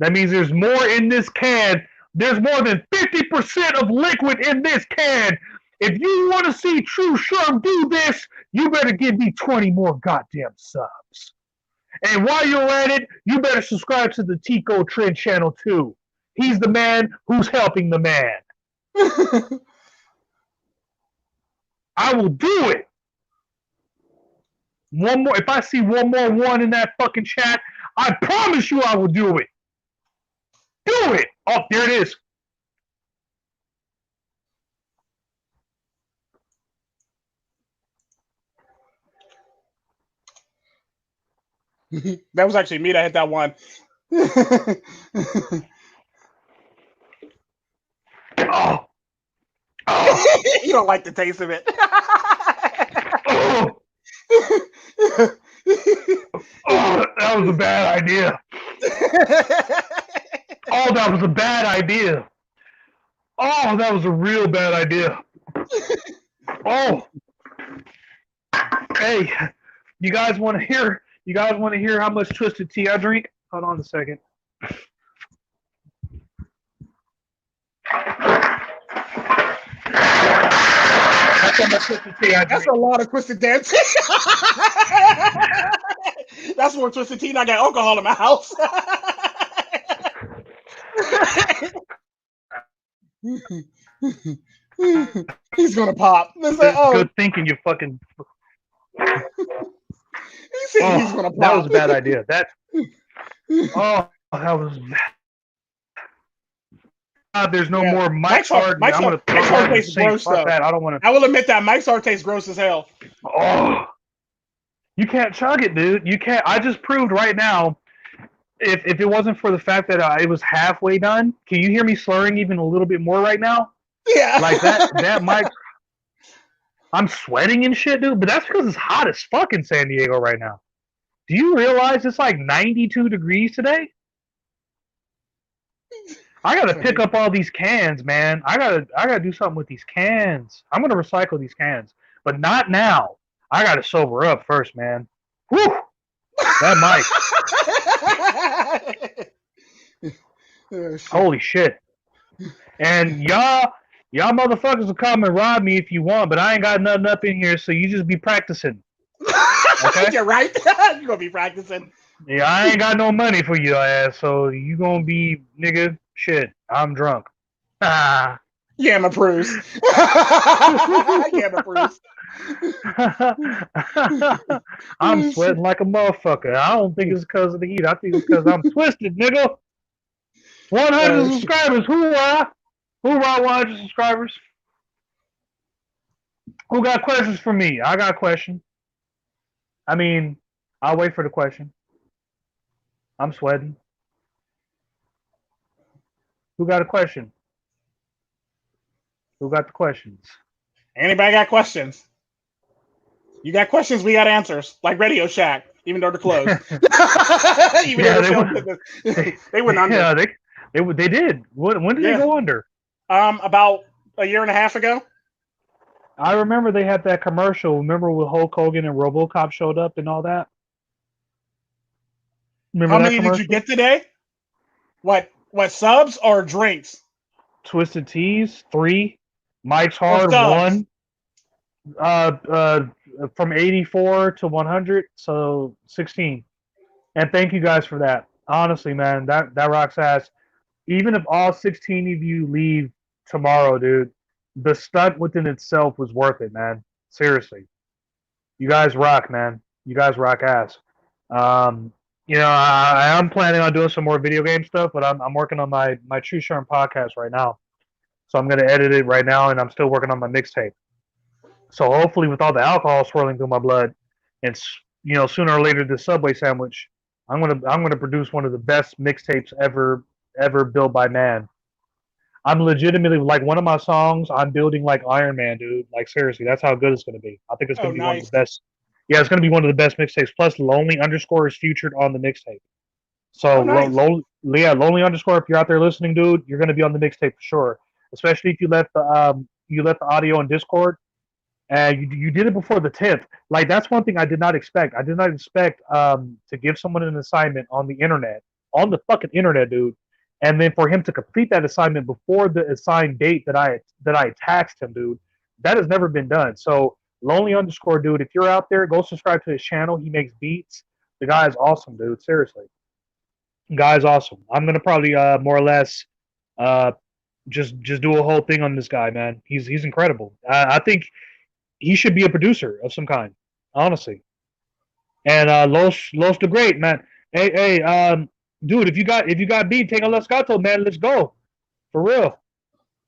that means there's more in this can. There's more than 50% of liquid in this can. If you want to see Tru Sherm do this, you better give me 20 more goddamn subs. And while you're at it, you better subscribe to the Tico Tren channel too. He's the man who's helping the man. I will do it. One more. If I see one more one in that fucking chat, I promise you I will do it. Do it. Oh, there it is. That was actually me that hit that one. Oh. Oh. You don't like the taste of it. Oh. Oh, that was a bad idea. Oh, that was a bad idea. Oh, that was a real bad idea. Oh. Hey, you guys want to hear? You guys want to hear how much twisted tea I drink? Hold on a second. That's how much twisted tea I drink. That's a lot of twisted damn tea. That's more twisted tea than I got alcohol in my house. He's gonna pop. Good thinking, you fucking. He's gonna pop. That was a bad idea. That was bad. There's no more Mike's Hard. Mike's Hard tastes gross though. That. I don't want to. I will admit that Mike's Hard tastes gross as hell. Oh, you can't chug it, dude. You can't. I just proved right now. If it wasn't for the fact that it was halfway done, can you hear me slurring even a little bit more right now? Yeah. Like that Mike. I'm sweating and shit, dude. But that's because it's hot as fuck in San Diego right now. Do you realize it's like 92 degrees today? I gotta pick up all these cans, man. I gotta do something with these cans. I'm gonna recycle these cans, but not now. I gotta sober up first, man. Whew, that mic. Holy shit. And y'all motherfuckers will come and rob me if you want, but I ain't got nothing up in here, so you just be practicing. Okay? You're right. You're gonna be practicing. Yeah, I ain't got no money for your ass, so you gonna be, nigga, shit, I'm drunk. Ah. Yamma Bruce. Yamma Bruce. I'm sweating like a motherfucker. I don't think it's because of the heat. I think it's because I'm twisted, nigga. 100 subscribers. Hoorah! Hoorah, 100 subscribers. Who got questions for me? I got a question. I mean, I'll wait for the question. I'm sweating. Who got a question? Who got the questions? Anybody got questions? You got questions, we got answers. Like Radio Shack, even though they're closed. Even though they went under. Yeah, they did. When did they go under? About a year and a half ago. I remember they had that commercial. Remember when Hulk Hogan and RoboCop showed up and all that? Remember How many did you get today? What subs or drinks? Twisted Teas 3, Mike's Hard 1. From 84 to 100, so 16. And thank you guys for that. Honestly, man, that rocks ass. Even if all 16 of you leave tomorrow, dude, the stunt within itself was worth it, man. Seriously. You guys rock, man. You guys rock ass. You know, I am planning on doing some more video game stuff, but I'm working on my Tru Sherm podcast right now. So I'm gonna edit it right now, and I'm still working on my mixtape. So hopefully, with all the alcohol swirling through my blood, and you know, sooner or later, this Subway sandwich, I'm gonna produce one of the best mixtapes ever built by man. I'm legitimately like one of my songs. I'm building like Iron Man, dude. Like seriously, that's how good it's gonna be. I think it's gonna be one of the best. Yeah, it's gonna be one of the best mixtapes. Plus, Lonely Underscore is featured on the mixtape. So, Lonely Underscore, if you're out there listening, dude, you're gonna be on the mixtape for sure. Especially if you left the audio on Discord. And you did it before the 10th. Like, that's one thing I did not expect. I did not expect to give someone an assignment on the internet, on the fucking internet, dude, and then for him to complete that assignment before the assigned date that I taxed him, dude. That has never been done. So, Lonely Underscore, dude, if you're out there, go subscribe to his channel. He makes beats. The guy is awesome, dude. Seriously, the guy is awesome. I'm gonna probably more or less just do a whole thing on this guy, man. He's incredible. I think he should be a producer of some kind, honestly. And Los the Great, man. Hey, dude, if you got beat, take a Los Gato, man. Let's go, for real.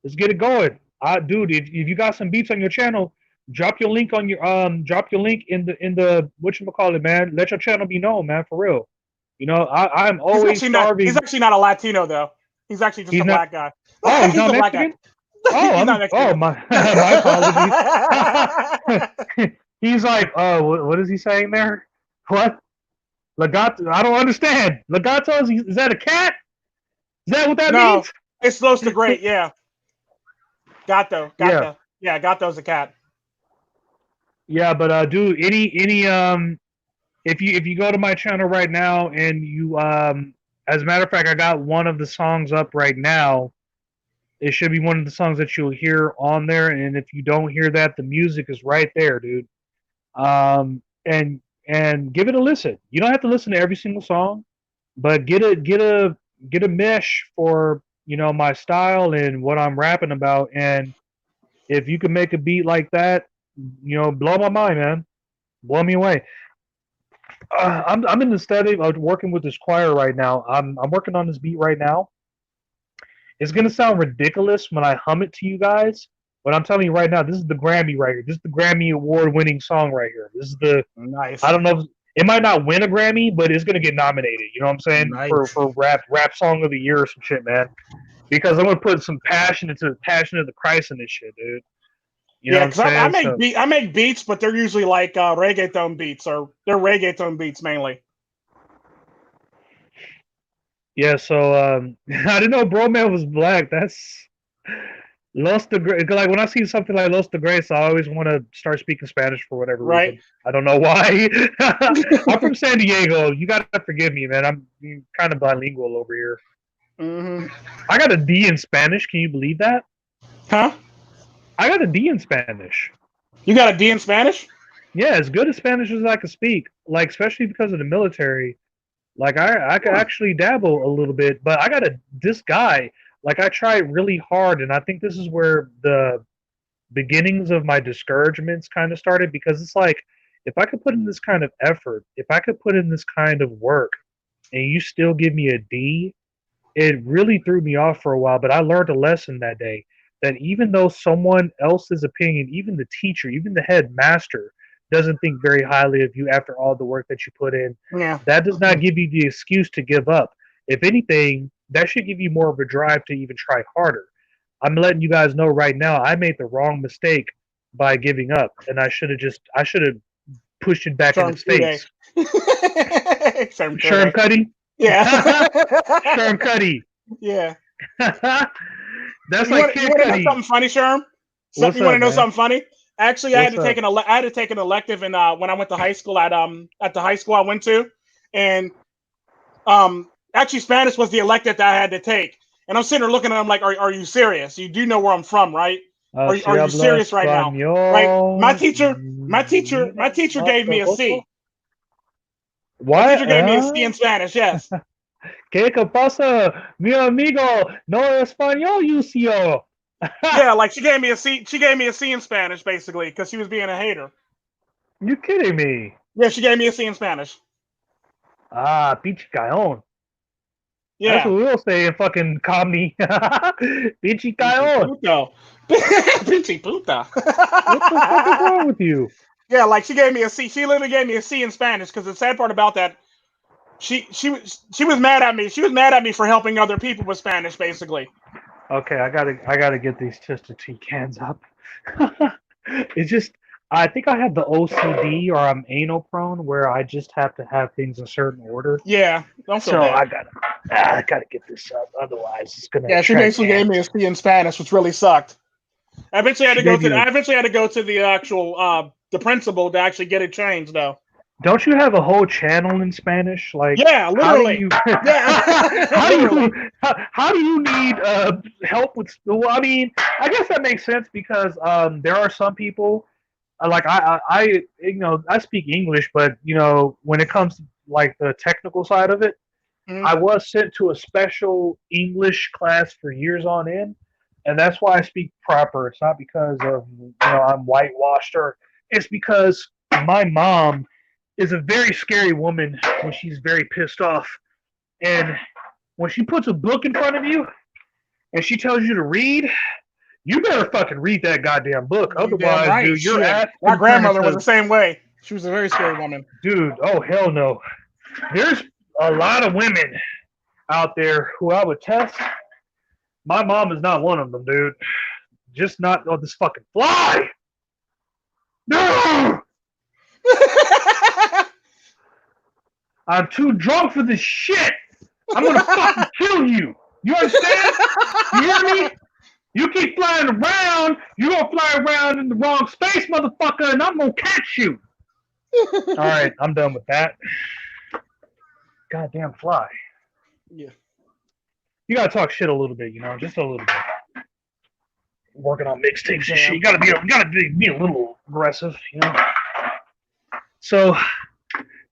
Let's get it going. Dude, if you got some beats on your channel, drop your link in the whatchamacallit, man. Let your channel be known, man, for real. You know, I'm always starving. He's actually not a Latino though. He's actually just a black guy. Oh, he's not Mexican? My apologies. He's like, what is he saying there? What? Legato? I don't understand. Legato? Is that a cat? Is that what that means? It's Los the Great, yeah. Gato. Yeah, Gato's a cat. Yeah, but dude, any if you go to my channel right now and you as a matter of fact, I got one of the songs up right now. It should be one of the songs that you'll hear on there, and if you don't hear that, the music is right there, dude. And give it a listen. You don't have to listen to every single song, but get a mesh for, you know, my style and what I'm rapping about. And if you can make a beat like that, you know, blow my mind, man. Blow me away. I'm in the study of working with this choir right now. I'm working on this beat right now. It's gonna sound ridiculous when I hum it to you guys, but I'm telling you right now, this is the Grammy right here. This is the Grammy award-winning song right here. This is the nice. I don't know. It might not win a Grammy, but it's gonna get nominated. You know what I'm saying? Nice. For rap song of the year or some shit, man. Because I'm gonna put some passion into the Christ in this shit, dude. You know Yeah, what I'm because I saying? make So I make beats, but they're usually like reggaeton beats, or they're reggaeton beats mainly. yeah, so I didn't know Bro Man was black. That's Los de Grace. Like when I see something like Los de Grace, I always want to start speaking Spanish for whatever Right? reason. I don't know why. I'm from San Diego. You gotta forgive me, man. I'm kind of bilingual over here. Mm-hmm. I got a D in Spanish. Can you believe that? Huh? I got a D in Spanish. You got a D in Spanish? Yeah, as good as Spanish as I can speak. Like especially because of the military. Like I could Huh. actually dabble a little bit, but I got a this guy. Like I tried really hard, and I think this is where the beginnings of my discouragements kind of started because it's like if I could put in this kind of effort, if I could put in this kind of work, and you still give me a D, it really threw me off for a while. But I learned a lesson that day that even though someone else's opinion, even the teacher, even the headmaster, doesn't think very highly of you after all the work that you put in, Yeah. that does not give you the excuse to give up. If anything, that should give you more of a drive to even try harder. I'm letting you guys know right now, I made the wrong mistake by giving up, and I should have pushed it back in Sherm its face. Sherm Sherm Cuddy. Cuddy, Yeah. Sherm Cuddy. Yeah. That's like You Kid want to know Cudi. something funny, Sherm? What's You want to up, know man? something funny? Actually, What's up? I had to take an elective in when I went to high school at the high school I went to, and actually Spanish was the elective that I had to take. And I'm sitting there looking at him like, are you serious? You do know where I'm from, right? Si Are you habla serious right now? Right? español, My teacher gave me a C. My What? teacher gave me a C in Spanish. Yes. ¿Qué pasa, mi amigo? No español, Lucio. Yeah, like she gave me a C. She gave me a C in Spanish basically because she was being a hater. You kidding me? Yeah, she gave me a C in Spanish. Ah, pinche cajon. That's Yeah. what we'll say in fucking comedy. Pinche Pinche cajon. puto. Pinche puta. What the fuck is wrong with you? Yeah, like she gave me a C. She literally gave me a C in Spanish because the sad part about that, she was mad at me. She was mad at me for helping other people with Spanish, basically. Okay, I gotta get these Twister tea cans up. It's just I think I have the OCD or I'm anal prone where I just have to have things in certain order. Yeah, don't feel So bad. I gotta get this up. Otherwise, it's gonna Yeah, she attract basically gave me a C in Spanish, which really sucked. I eventually had She to go gave to. you. I eventually had to go to the actual the principal to actually get it changed, though. Don't you have a whole channel in Spanish? Like, Yeah, how do literally. you? Yeah, How do literally. you? How do you need help with? Well, I mean, I guess that makes sense because there are some people like you know I speak English, but you know when it comes to like the technical side of it, Mhm. I was sent to a special English class for years on end, and that's why I speak proper. It's not because of I'm whitewashed or it's because my mom is a very scary woman when she's very pissed off, and when she puts a book in front of you and she tells you to read, you better fucking read that goddamn book. You damn Otherwise, right. dude, your Shit, ass my can turn grandmother was into the same way. She was a very scary woman. dude. Oh hell no. There's a lot of women out there who I would test. My mom is not one of them, dude. Just not on this fucking fly. No, I'm too drunk for this shit. I'm gonna fucking kill you. You understand? You hear me? You keep flying around, you're gonna fly around in the wrong space, motherfucker, and I'm gonna catch you. All right, I'm done with that. Goddamn fly. Yeah. You gotta talk shit a little bit, just a little bit. Working on mixtapes and shit. You Damn. gotta be a little aggressive. So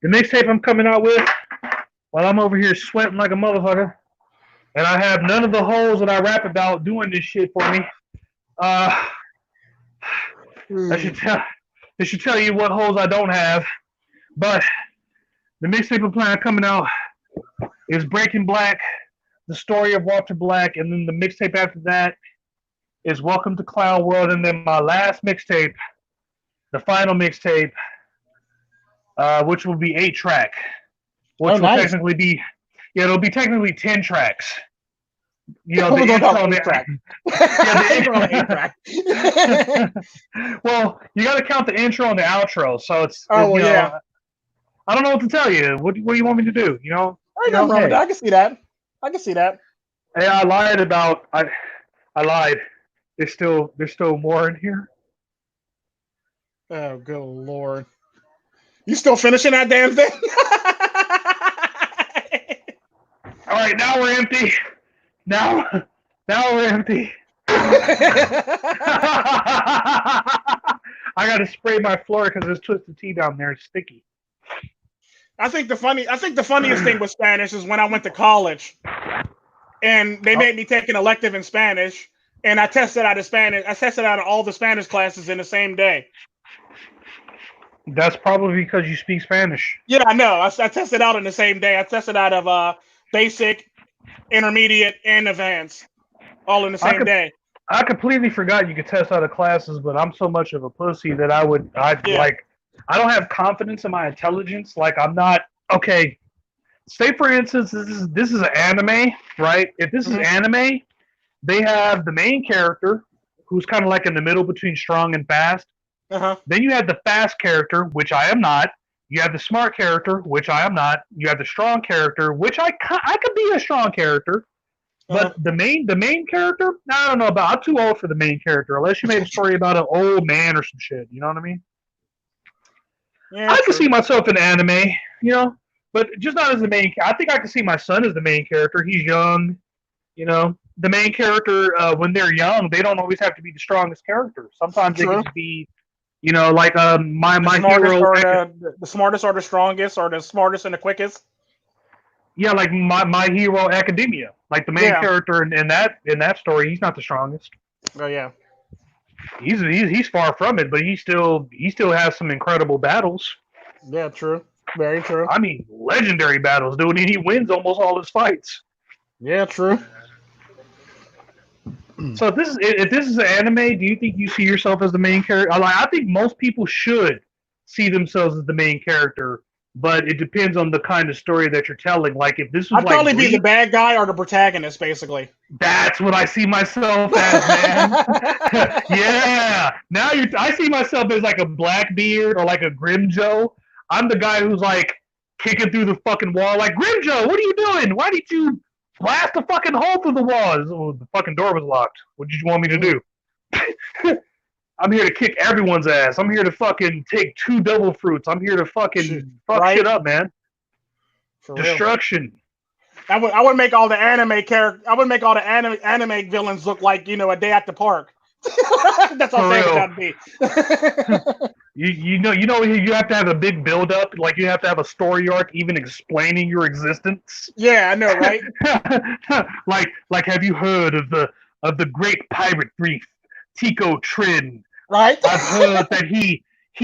the mixtape I'm coming out with, while I'm over here sweating like a motherfucker, and I have none of the hoes that I rap about doing this shit for me. Uh, I should tell you what holes I don't have. But the mixtape I'm planning coming out is Breaking Black, the story of Walter Black, and then the mixtape after that is Welcome to Clown World, and then my last mixtape, the final mixtape, which will be 8-track, which will nice. technically be, it'll be technically 10 tracks. You know, We're the going intro on and the track. yeah, We're on the track. the well, you got to count the intro and the outro. So it's Oh well, you yeah. know, I don't know what to tell you. What do you want me to do? Ain't nothing wrong with that. I can see that. I can see that. Hey, I lied. There's still more in here. Oh, good lord! You still finishing that damn thing? All right, now we're empty. Now we're empty. I got to spray my floor because there's twisted tea down there. It's sticky. I think the funniest thing with Spanish is when I went to college, and they made me take an elective in Spanish, and I tested out of Spanish. I tested out of all the Spanish classes in the same day. That's probably because you speak Spanish. Yeah, I know. I tested out in the same day. I tested out of basic, intermediate, and advanced, all in the same day. I completely forgot you could test out of classes, but I'm so much of a pussy that I don't have confidence in my intelligence. Like I'm not okay. Say for instance, this is an anime, right? If this is anime, they have the main character who's kind of like in the middle between strong and fast. Then you have the fast character, which I am not. You have the smart character, which I am not. You have the strong character, which I could be a strong character. But the main character, I don't know about. I'm too old for the main character. Unless you made a story about an old man or some shit. You know what I mean? Yeah, I can see myself in anime, but just not as the main. I think I can see my son as the main character. He's young, The main character, when they're young, they don't always have to be the strongest character. Sometimes they can just be, like my hero. The smartest or the strongest or the smartest and the quickest. Yeah, like my hero Academia. Like the main character in that story, he's not the strongest. Oh yeah. He's far from it, but he still has some incredible battles. Yeah, true. Very true. I mean, legendary battles, dude. And he wins almost all his fights. Yeah, true. So if this is an anime, do you think you see yourself as the main character? I think most people should see themselves as the main character, but it depends on the kind of story that you're telling. Like if this was I'd probably be the bad guy or the protagonist, basically. That's what I see myself as, man. Yeah. Now I see myself as like a Blackbeard or like a Grimjoe. I'm the guy who's like kicking through the fucking wall, like Grimjoe, what are you doing? Why did you blast a fucking hole through the wall? Oh, the fucking door was locked. What did you want me to do? I'm here to kick everyone's ass. I'm here to fucking take 2 double fruits. I'm here to fucking fuck shit up, man. For destruction. Real. I would make all the anime character. I would make all the anime villains look like a day at the park. That's how sad it would be. You have to have a big build up. Like you have to have a story arc, even explaining your existence. Yeah, I know, right? like, have you heard of the great pirate thief Tico Tren? Right. I've heard that he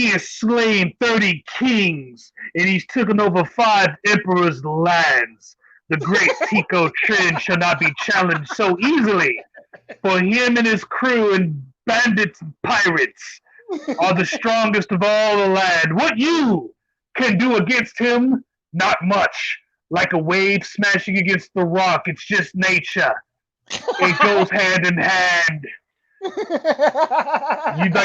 has slain 30 kings and he's taken over 5 emperors' lands. The great Tico Tren shall not be challenged so easily. For him and his crew and bandits and pirates are the strongest of all the land. What you can do against him, not much. Like a wave smashing against the rock, it's just nature. It goes hand in hand.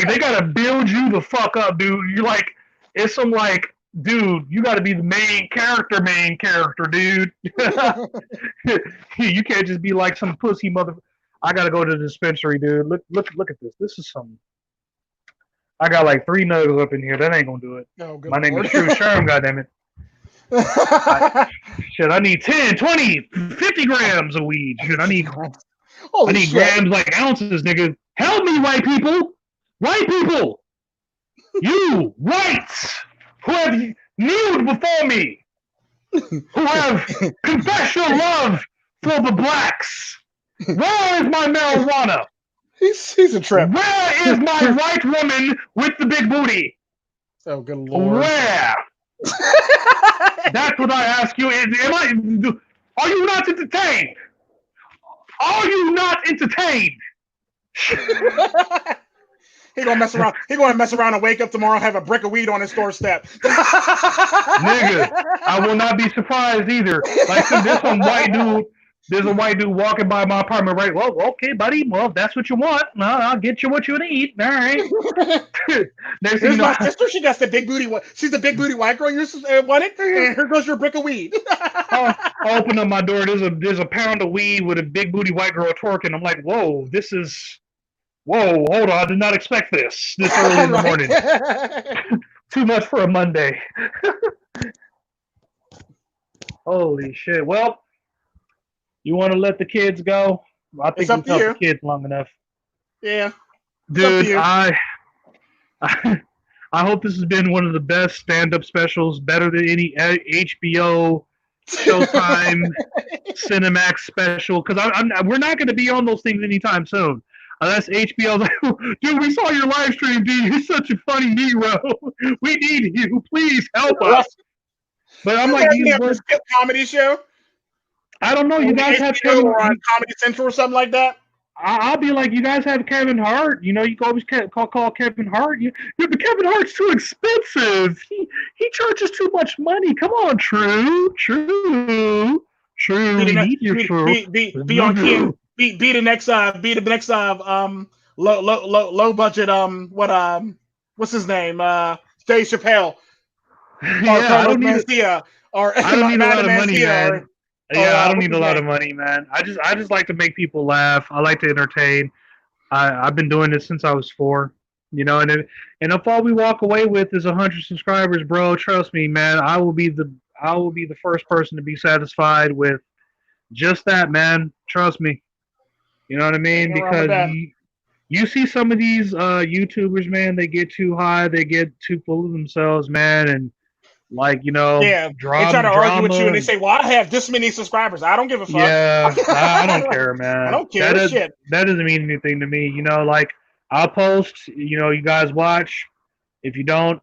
They gotta build you the fuck up, dude. You're like, it's some like, dude, you gotta be the main character, dude. You can't just be like some pussy mother. I gotta go to the dispensary, dude. Look at this. This is some. I got like 3 nuggets up in here. That ain't gonna do it. Oh, my name is Tru Sherm, goddammit. I need 10, 20, 50 grams of weed. Shit, I need grams like ounces, nigga. Help me, white people! White people! You, whites, who have kneeled before me, who have confessed your love for the blacks. Where is my marijuana? He's a trip. Where is my white woman with the big booty? Oh, good lord. Where? That's what I ask you. Are you not entertained? Are you not entertained? He gonna mess around. He gonna mess around and wake up tomorrow and have a brick of weed on his doorstep. Nigga, I will not be surprised either. Like there's some white dude. There's a white dude walking by my apartment, right? Well, okay, buddy. Well, if that's what you want, I'll get you what you need. All right. Next thing you Here's know, my sister. She got the big booty. She's the big booty white girl you wanted, and here goes your brick of weed. I open up my door. There's a pound of weed with a big booty white girl twerking. I'm like, whoa, whoa, hold on. I did not expect this early in the morning. Too much for a Monday. Holy shit. Well, you want to let the kids go? I think we've helped the kids long enough. Yeah. Dude, I hope this has been one of the best stand-up specials, better than any HBO, Showtime, Cinemax special. Because we're not going to be on those things anytime soon. Unless HBO, dude, we saw your live stream, dude. You're such a funny Nero. We need you. Please help us. But I'm like, a comedy show. I don't know. You guys have Kevin or on Comedy Central or something like that. I'll be like, you guys have Kevin Hart. You know, you can always call Kevin Hart. But Kevin Hart's too expensive. He charges too much money. Come on, Tru. We need you, Tru. Be on Ken. Be the next low budget what's his name? Dave Chappelle. Yeah, I don't need a lot of money, man. I don't need a lot of money, man. I just like to make people laugh. I like to entertain. I've been doing this since I was 4, you know. And if all we walk away with is 100 subscribers, bro, trust me, man. I will be the first person to be satisfied with just that, man. Trust me. You know what I mean? Because you see some of these YouTubers, man. They get too high. They get too full of themselves, man, and. Like, you know, drama, they try to argue with you and they say, well, I have this many subscribers. I don't give a fuck. Yeah, I don't care, man. I don't care. Shit. That doesn't mean anything to me. You know, like, I'll post, you know, you guys watch. If you don't,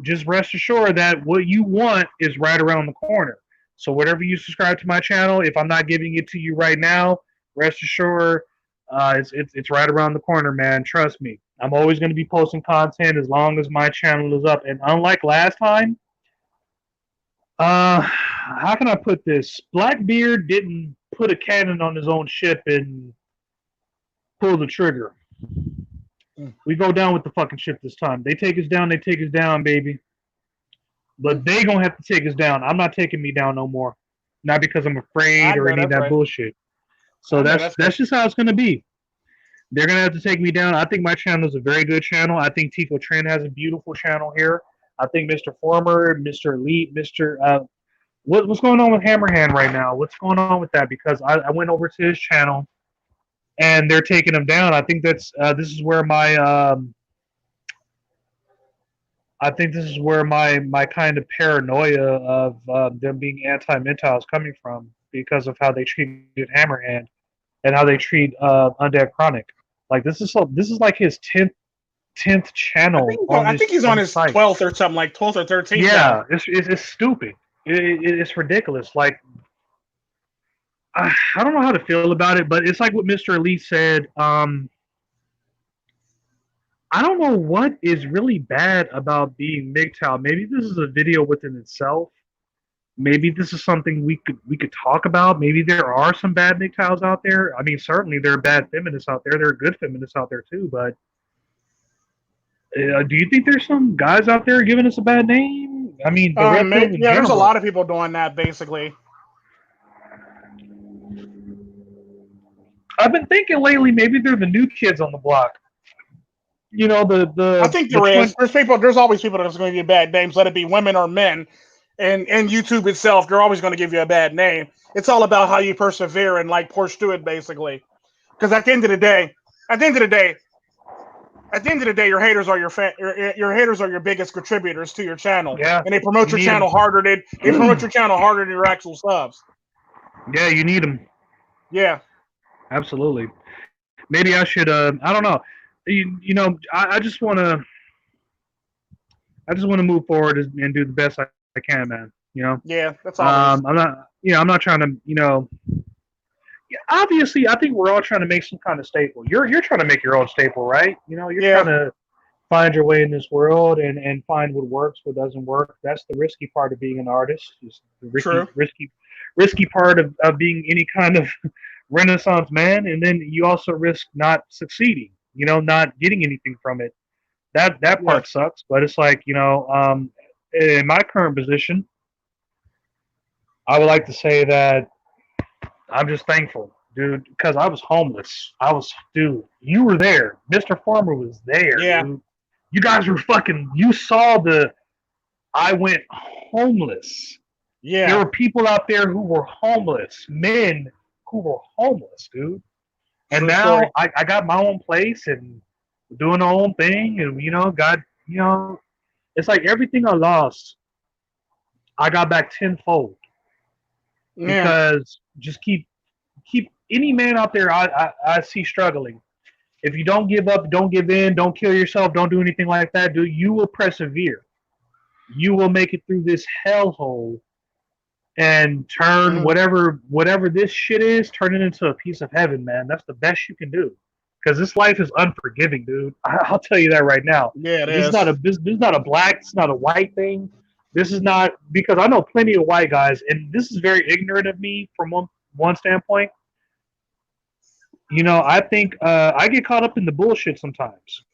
just rest assured that what you want is right around the corner. So whatever you subscribe to my channel, if I'm not giving it to you right now, rest assured it's right around the corner, man. Trust me. I'm always going to be posting content as long as my channel is up. And unlike last time, how can I put this? Blackbeard didn't put a cannon on his own ship and pull the trigger. We go down with the fucking ship this time. They take us down, baby. But they gonna have to take us down. I'm not taking me down no more. Not because I'm afraid or any of that bullshit. So that's just how it's gonna be. They're gonna have to take me down. I think my channel is a very good channel. I think Tico Tren has a beautiful channel here. I think Mr. Former, Mr. Elite, what's going on with Hammerhand right now? What's going on with that? Because I went over to his channel, and they're taking him down. I think this is where my kind of paranoia of them being anti-mental is coming from, because of how they treated Hammerhand and how they treat Undead Chronic. Like this is like his 10th channel. I think he's on his 12th or something, like 12th or 13th. Yeah, it's stupid. It's ridiculous. Like, I don't know how to feel about it, but it's like what Mr. Elite said. I don't know what is really bad about being MGTOW. Maybe this is a video within itself. Maybe this is something we could talk about. Maybe there are some bad MGTOWs out there. I mean, certainly there are bad feminists out there. There are good feminists out there too, but do you think there's some guys out there giving us a bad name? I mean, there's a lot of people doing that, basically. I've been thinking lately, maybe they're the new kids on the block. You know, I think there is. There's always people that's going to give you bad names, let it be women or men. And YouTube itself, they're always going to give you a bad name. It's all about how you persevere and like push through it, basically. Because at the end of the day, your haters are your haters are your biggest contributors to your channel. Yeah, and they promote your channel harder than your actual subs. Yeah, you need them. Yeah, absolutely. Maybe I should. I don't know. You know, I just want to. Move forward and do the best I can, man. You know. Yeah, that's all. I'm not. You know, I'm not trying to. You know. Obviously, I think we're all trying to make some kind of staple. You're trying to make your own staple, right? You know, you're trying to find your way in this world and find what works, what doesn't work. That's the risky part of being an artist. Is the risky risky part of being any kind of Renaissance man, and then you also risk not succeeding. Not getting anything from it. That Yeah. part sucks. But it's like in my current position, I would like to say that I'm just thankful, dude, because I was homeless. Dude, you were there. Mr. Farmer was there, Yeah. dude. You guys were you saw I went homeless. There Yeah. were people out there who were homeless, men who were homeless, dude. And True now story. I got my own place and doing my own thing. And, it's like everything I lost, I got back tenfold Yeah. because just keep any man out there I see struggling. If you don't give up, don't give in, don't kill yourself, don't do anything like that, dude, you will persevere. You will make it through this hellhole and turn Mhm. whatever this shit is, turn it into a piece of heaven, man. That's the best you can do. Because this life is unforgiving, dude. I'll tell you that right now. Yeah, it This is not is. a this is not a black, it's not a white thing. This is not because I know plenty of white guys, and this is very ignorant of me from one standpoint. I think I get caught up in the bullshit sometimes.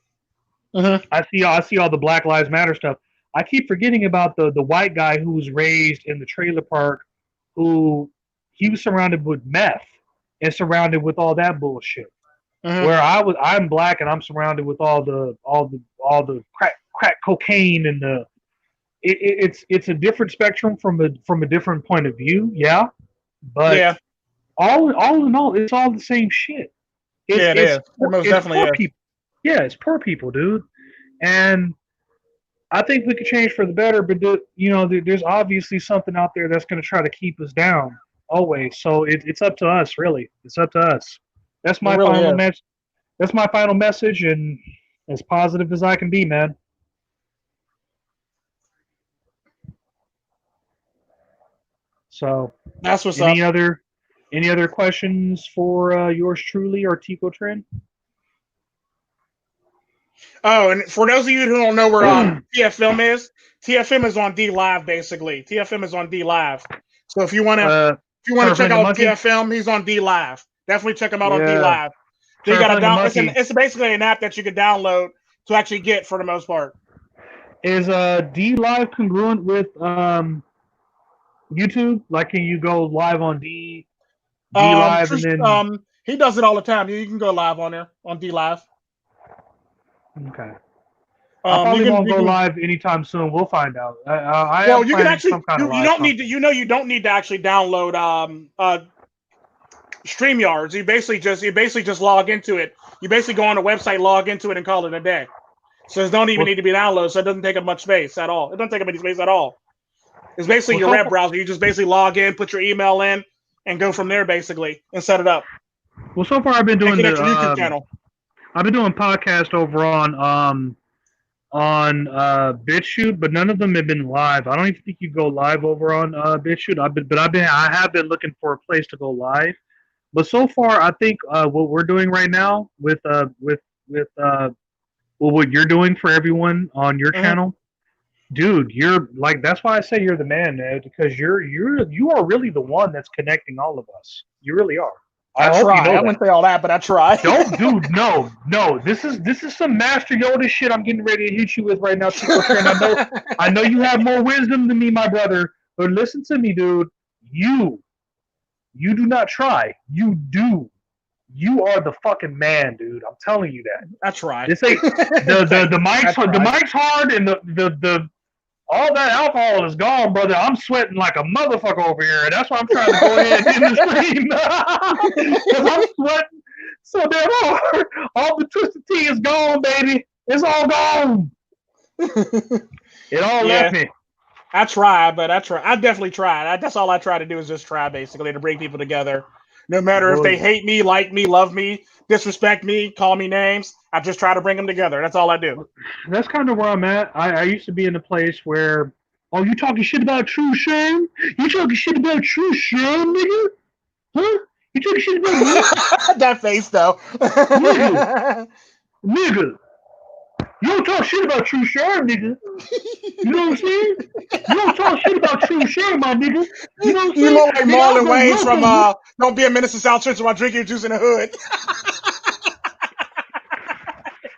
Mhm. I see all the Black Lives Matter stuff. I keep forgetting about the white guy who was raised in the trailer park, who he was surrounded with meth and surrounded with all that bullshit. Mhm. Where I'm black and I'm surrounded with all the crack cocaine and it's a different spectrum from a different point of view, yeah. But Yeah. all in all, it's all the same shit. It's Yeah, it it's is. It most it's definitely poor is. people. Yeah, it's poor people, dude. And I think we could change for the better, but there's obviously something out there that's going to try to keep us down always. So it's up to us, really. It's up to us. That's It my really final is. message. That's my final message, and as positive as I can be, man. So, That's what's any up. other any other questions for yours truly or Tico Tren? Oh, and for those of you who don't know where TFM is, TFM is on D Live basically. TFM is on D Live. So if you want to check Turfling the out monkey. TFM, he's on D Live. Definitely check him out on D Yeah, Live. So you got to Turfling the down. monkey. It's basically an app that you can download to actually get for the most part. Is D Live congruent with YouTube? Like, can you go live on D Live and then He does it all the time. You can go live on there on D Live. okay. I You probably can won't go live anytime soon. We'll find out. I well am you can planning actually some kind of you live don't need to something. you don't need to actually download StreamYards. You basically just log into it. You basically go on the website, log into it, and call it a day. So it don't even Well, need to be downloaded. So it doesn't take up much space at all. It doesn't take up any space at all. It's basically well, your so web far, browser. You just basically log in, put your email in, and go from there basically and set it up I've been and doing connect your YouTube channel. I've been doing podcast over on BitChute, but none of them have been live. I don't even think you go live over on BitChute. I have been looking for a place to go live. But so far, I think what we're doing right now with what you're doing for everyone on your Mm-hmm. channel, dude, you're like that's why I say you're the man, man, because you are really the one that's connecting all of us. You really are. I I hope you try. know I that. wouldn't say all that, but I try. Don't, dude. No. This is some Master Yoda shit. I'm getting ready to hit you with right now, Tico Trend. I know you have more wisdom than me, my brother. But listen to me, dude. You, you do not try. You do. You are the fucking man, dude. I'm telling you that. I try. This ain't the I try. mic's hard and the all that alcohol is gone, brother. I'm sweating like a motherfucker over here, and that's why I'm trying to go ahead and end the stream because I'm sweating so damn hard. All the twisted tea is gone, baby. It's all gone. It all Yeah. left me. I try, but I try. I definitely try. That's all I try to do is just try, basically, to bring people together. No matter if Well, they hate me, like me, love me, disrespect me, call me names, I just try to bring them together. That's all I do. that's kind of where I'm at. I used to be in a place where, oh, you talking shit about Tru Sherm? You talking shit about Tru Sherm, nigga? Huh? You talking shit about me? That face, though. Nigga, nigga. You don't talk shit about Tru Sherm, nigga. You know what I'm saying? You don't talk shit about Tru Sherm, my nigga. You know what I'm You saying? look like Nigga, Marlon I'm Wayans from gonna Don't Be a Menace to South Central while drinking your juice in the hood.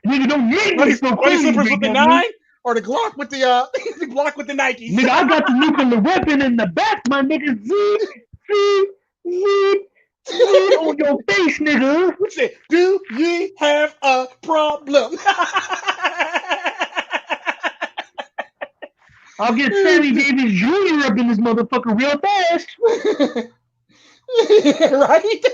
nigga, don't make me so Bloody crazy, slippers big with the governor. 9 or the Glock with the the Glock with the Nikes. Nigga, I got the nuclear weapon in the back, my nigga. Zip, zip, zip, zip on your face, nigga. What's it? Do ye have a problem? I'll get Sammy Davis Jr. up in this motherfucker real fast. Right?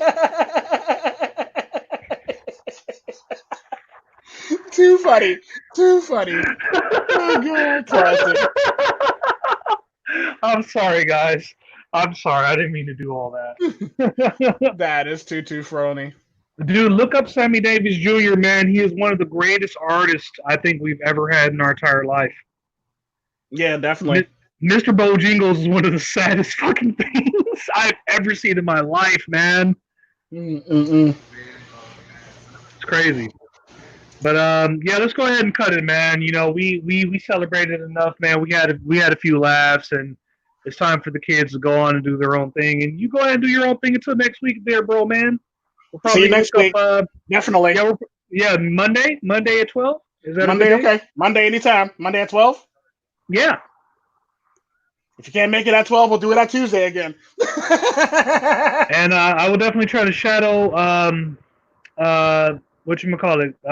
Too funny. Too funny. Oh, God. Classic. I'm sorry, guys. I'm sorry. I didn't mean to do all that. That is too frony. Dude, look up Sammy Davis Jr., man. He is one of the greatest artists I think we've ever had in our entire life. Yeah, definitely. Mr. Bojangles is one of the saddest fucking things I've ever seen in my life, man. Mm-mm. It's crazy. But yeah, let's go ahead and cut it, man. You know, we celebrated enough, man. We had a few laughs, and it's time for the kids to go on and do their own thing. And you go ahead and do your own thing until next week, there, bro, man. We'll See probably you next week. Definitely. Yeah, Monday at 12. Is that Monday? a good day? Okay. Monday anytime. Monday at 12. Yeah. If you can't make it at 12, we'll do it at Tuesday again. And I will definitely try to shadow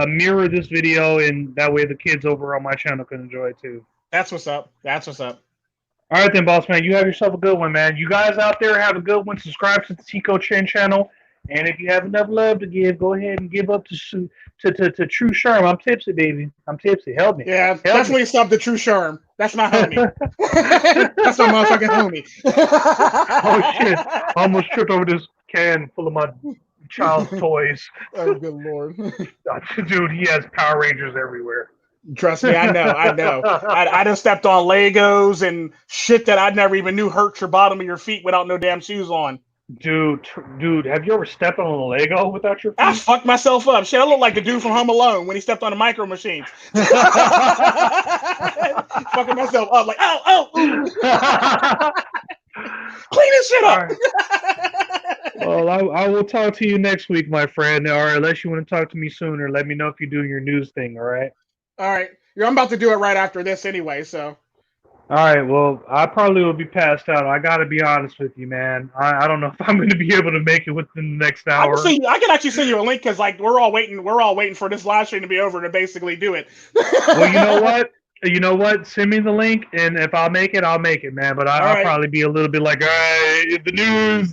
mirror this video, and that way the kids over on my channel can enjoy it too. That's what's up. That's what's up. All right then, boss man. You have yourself a good one, man. You guys out there have a good one. Subscribe to the Tico Tren channel, and if you have enough love to give, go ahead and give up to Tru Sherm. I'm tipsy, baby. I'm tipsy. Help me. Yeah, Help definitely me. sub to Tru Sherm. That's my homie. That's my motherfucking homie. Oh shit! I almost tripped over this can full of my child's toys. Oh, good Lord. Dude, he has Power Rangers everywhere. Trust me, I know. I just stepped on Legos and shit that I never even knew hurt your bottom of your feet without no damn shoes on. Dude, have you ever stepped on a Lego without your feet? I fucked myself up. Shit, I look like the dude from Home Alone when he stepped on the micro machines. Fucking myself up, like, oh. Clean this shit up. Right. Well, I will talk to you next week, my friend. Or unless you want to talk to me sooner, let me know if you're doing your news thing. All right. All right. I'm about to do it right after this anyway, so. All right. Well, I probably will be passed out. I got to be honest with you, man. I don't know if I'm going to be able to make it within the next hour. I can actually send you a link because like we're all waiting for this live stream to be over to basically do it. Well, you know what? Send me the link, and if I'll make it, I'll make it, man. But I'll probably be a little bit like, all right, the news,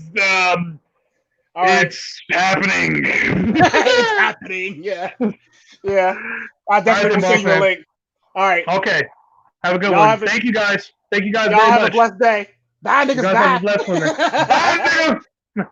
it's happening. It's happening, yeah. I definitely will send you a link. All right. Okay. Have a good one. Thank you guys. Thank you guys very much. Y'all have a blessed day. Bye, niggas. Have a blessed one. Bye, niggas.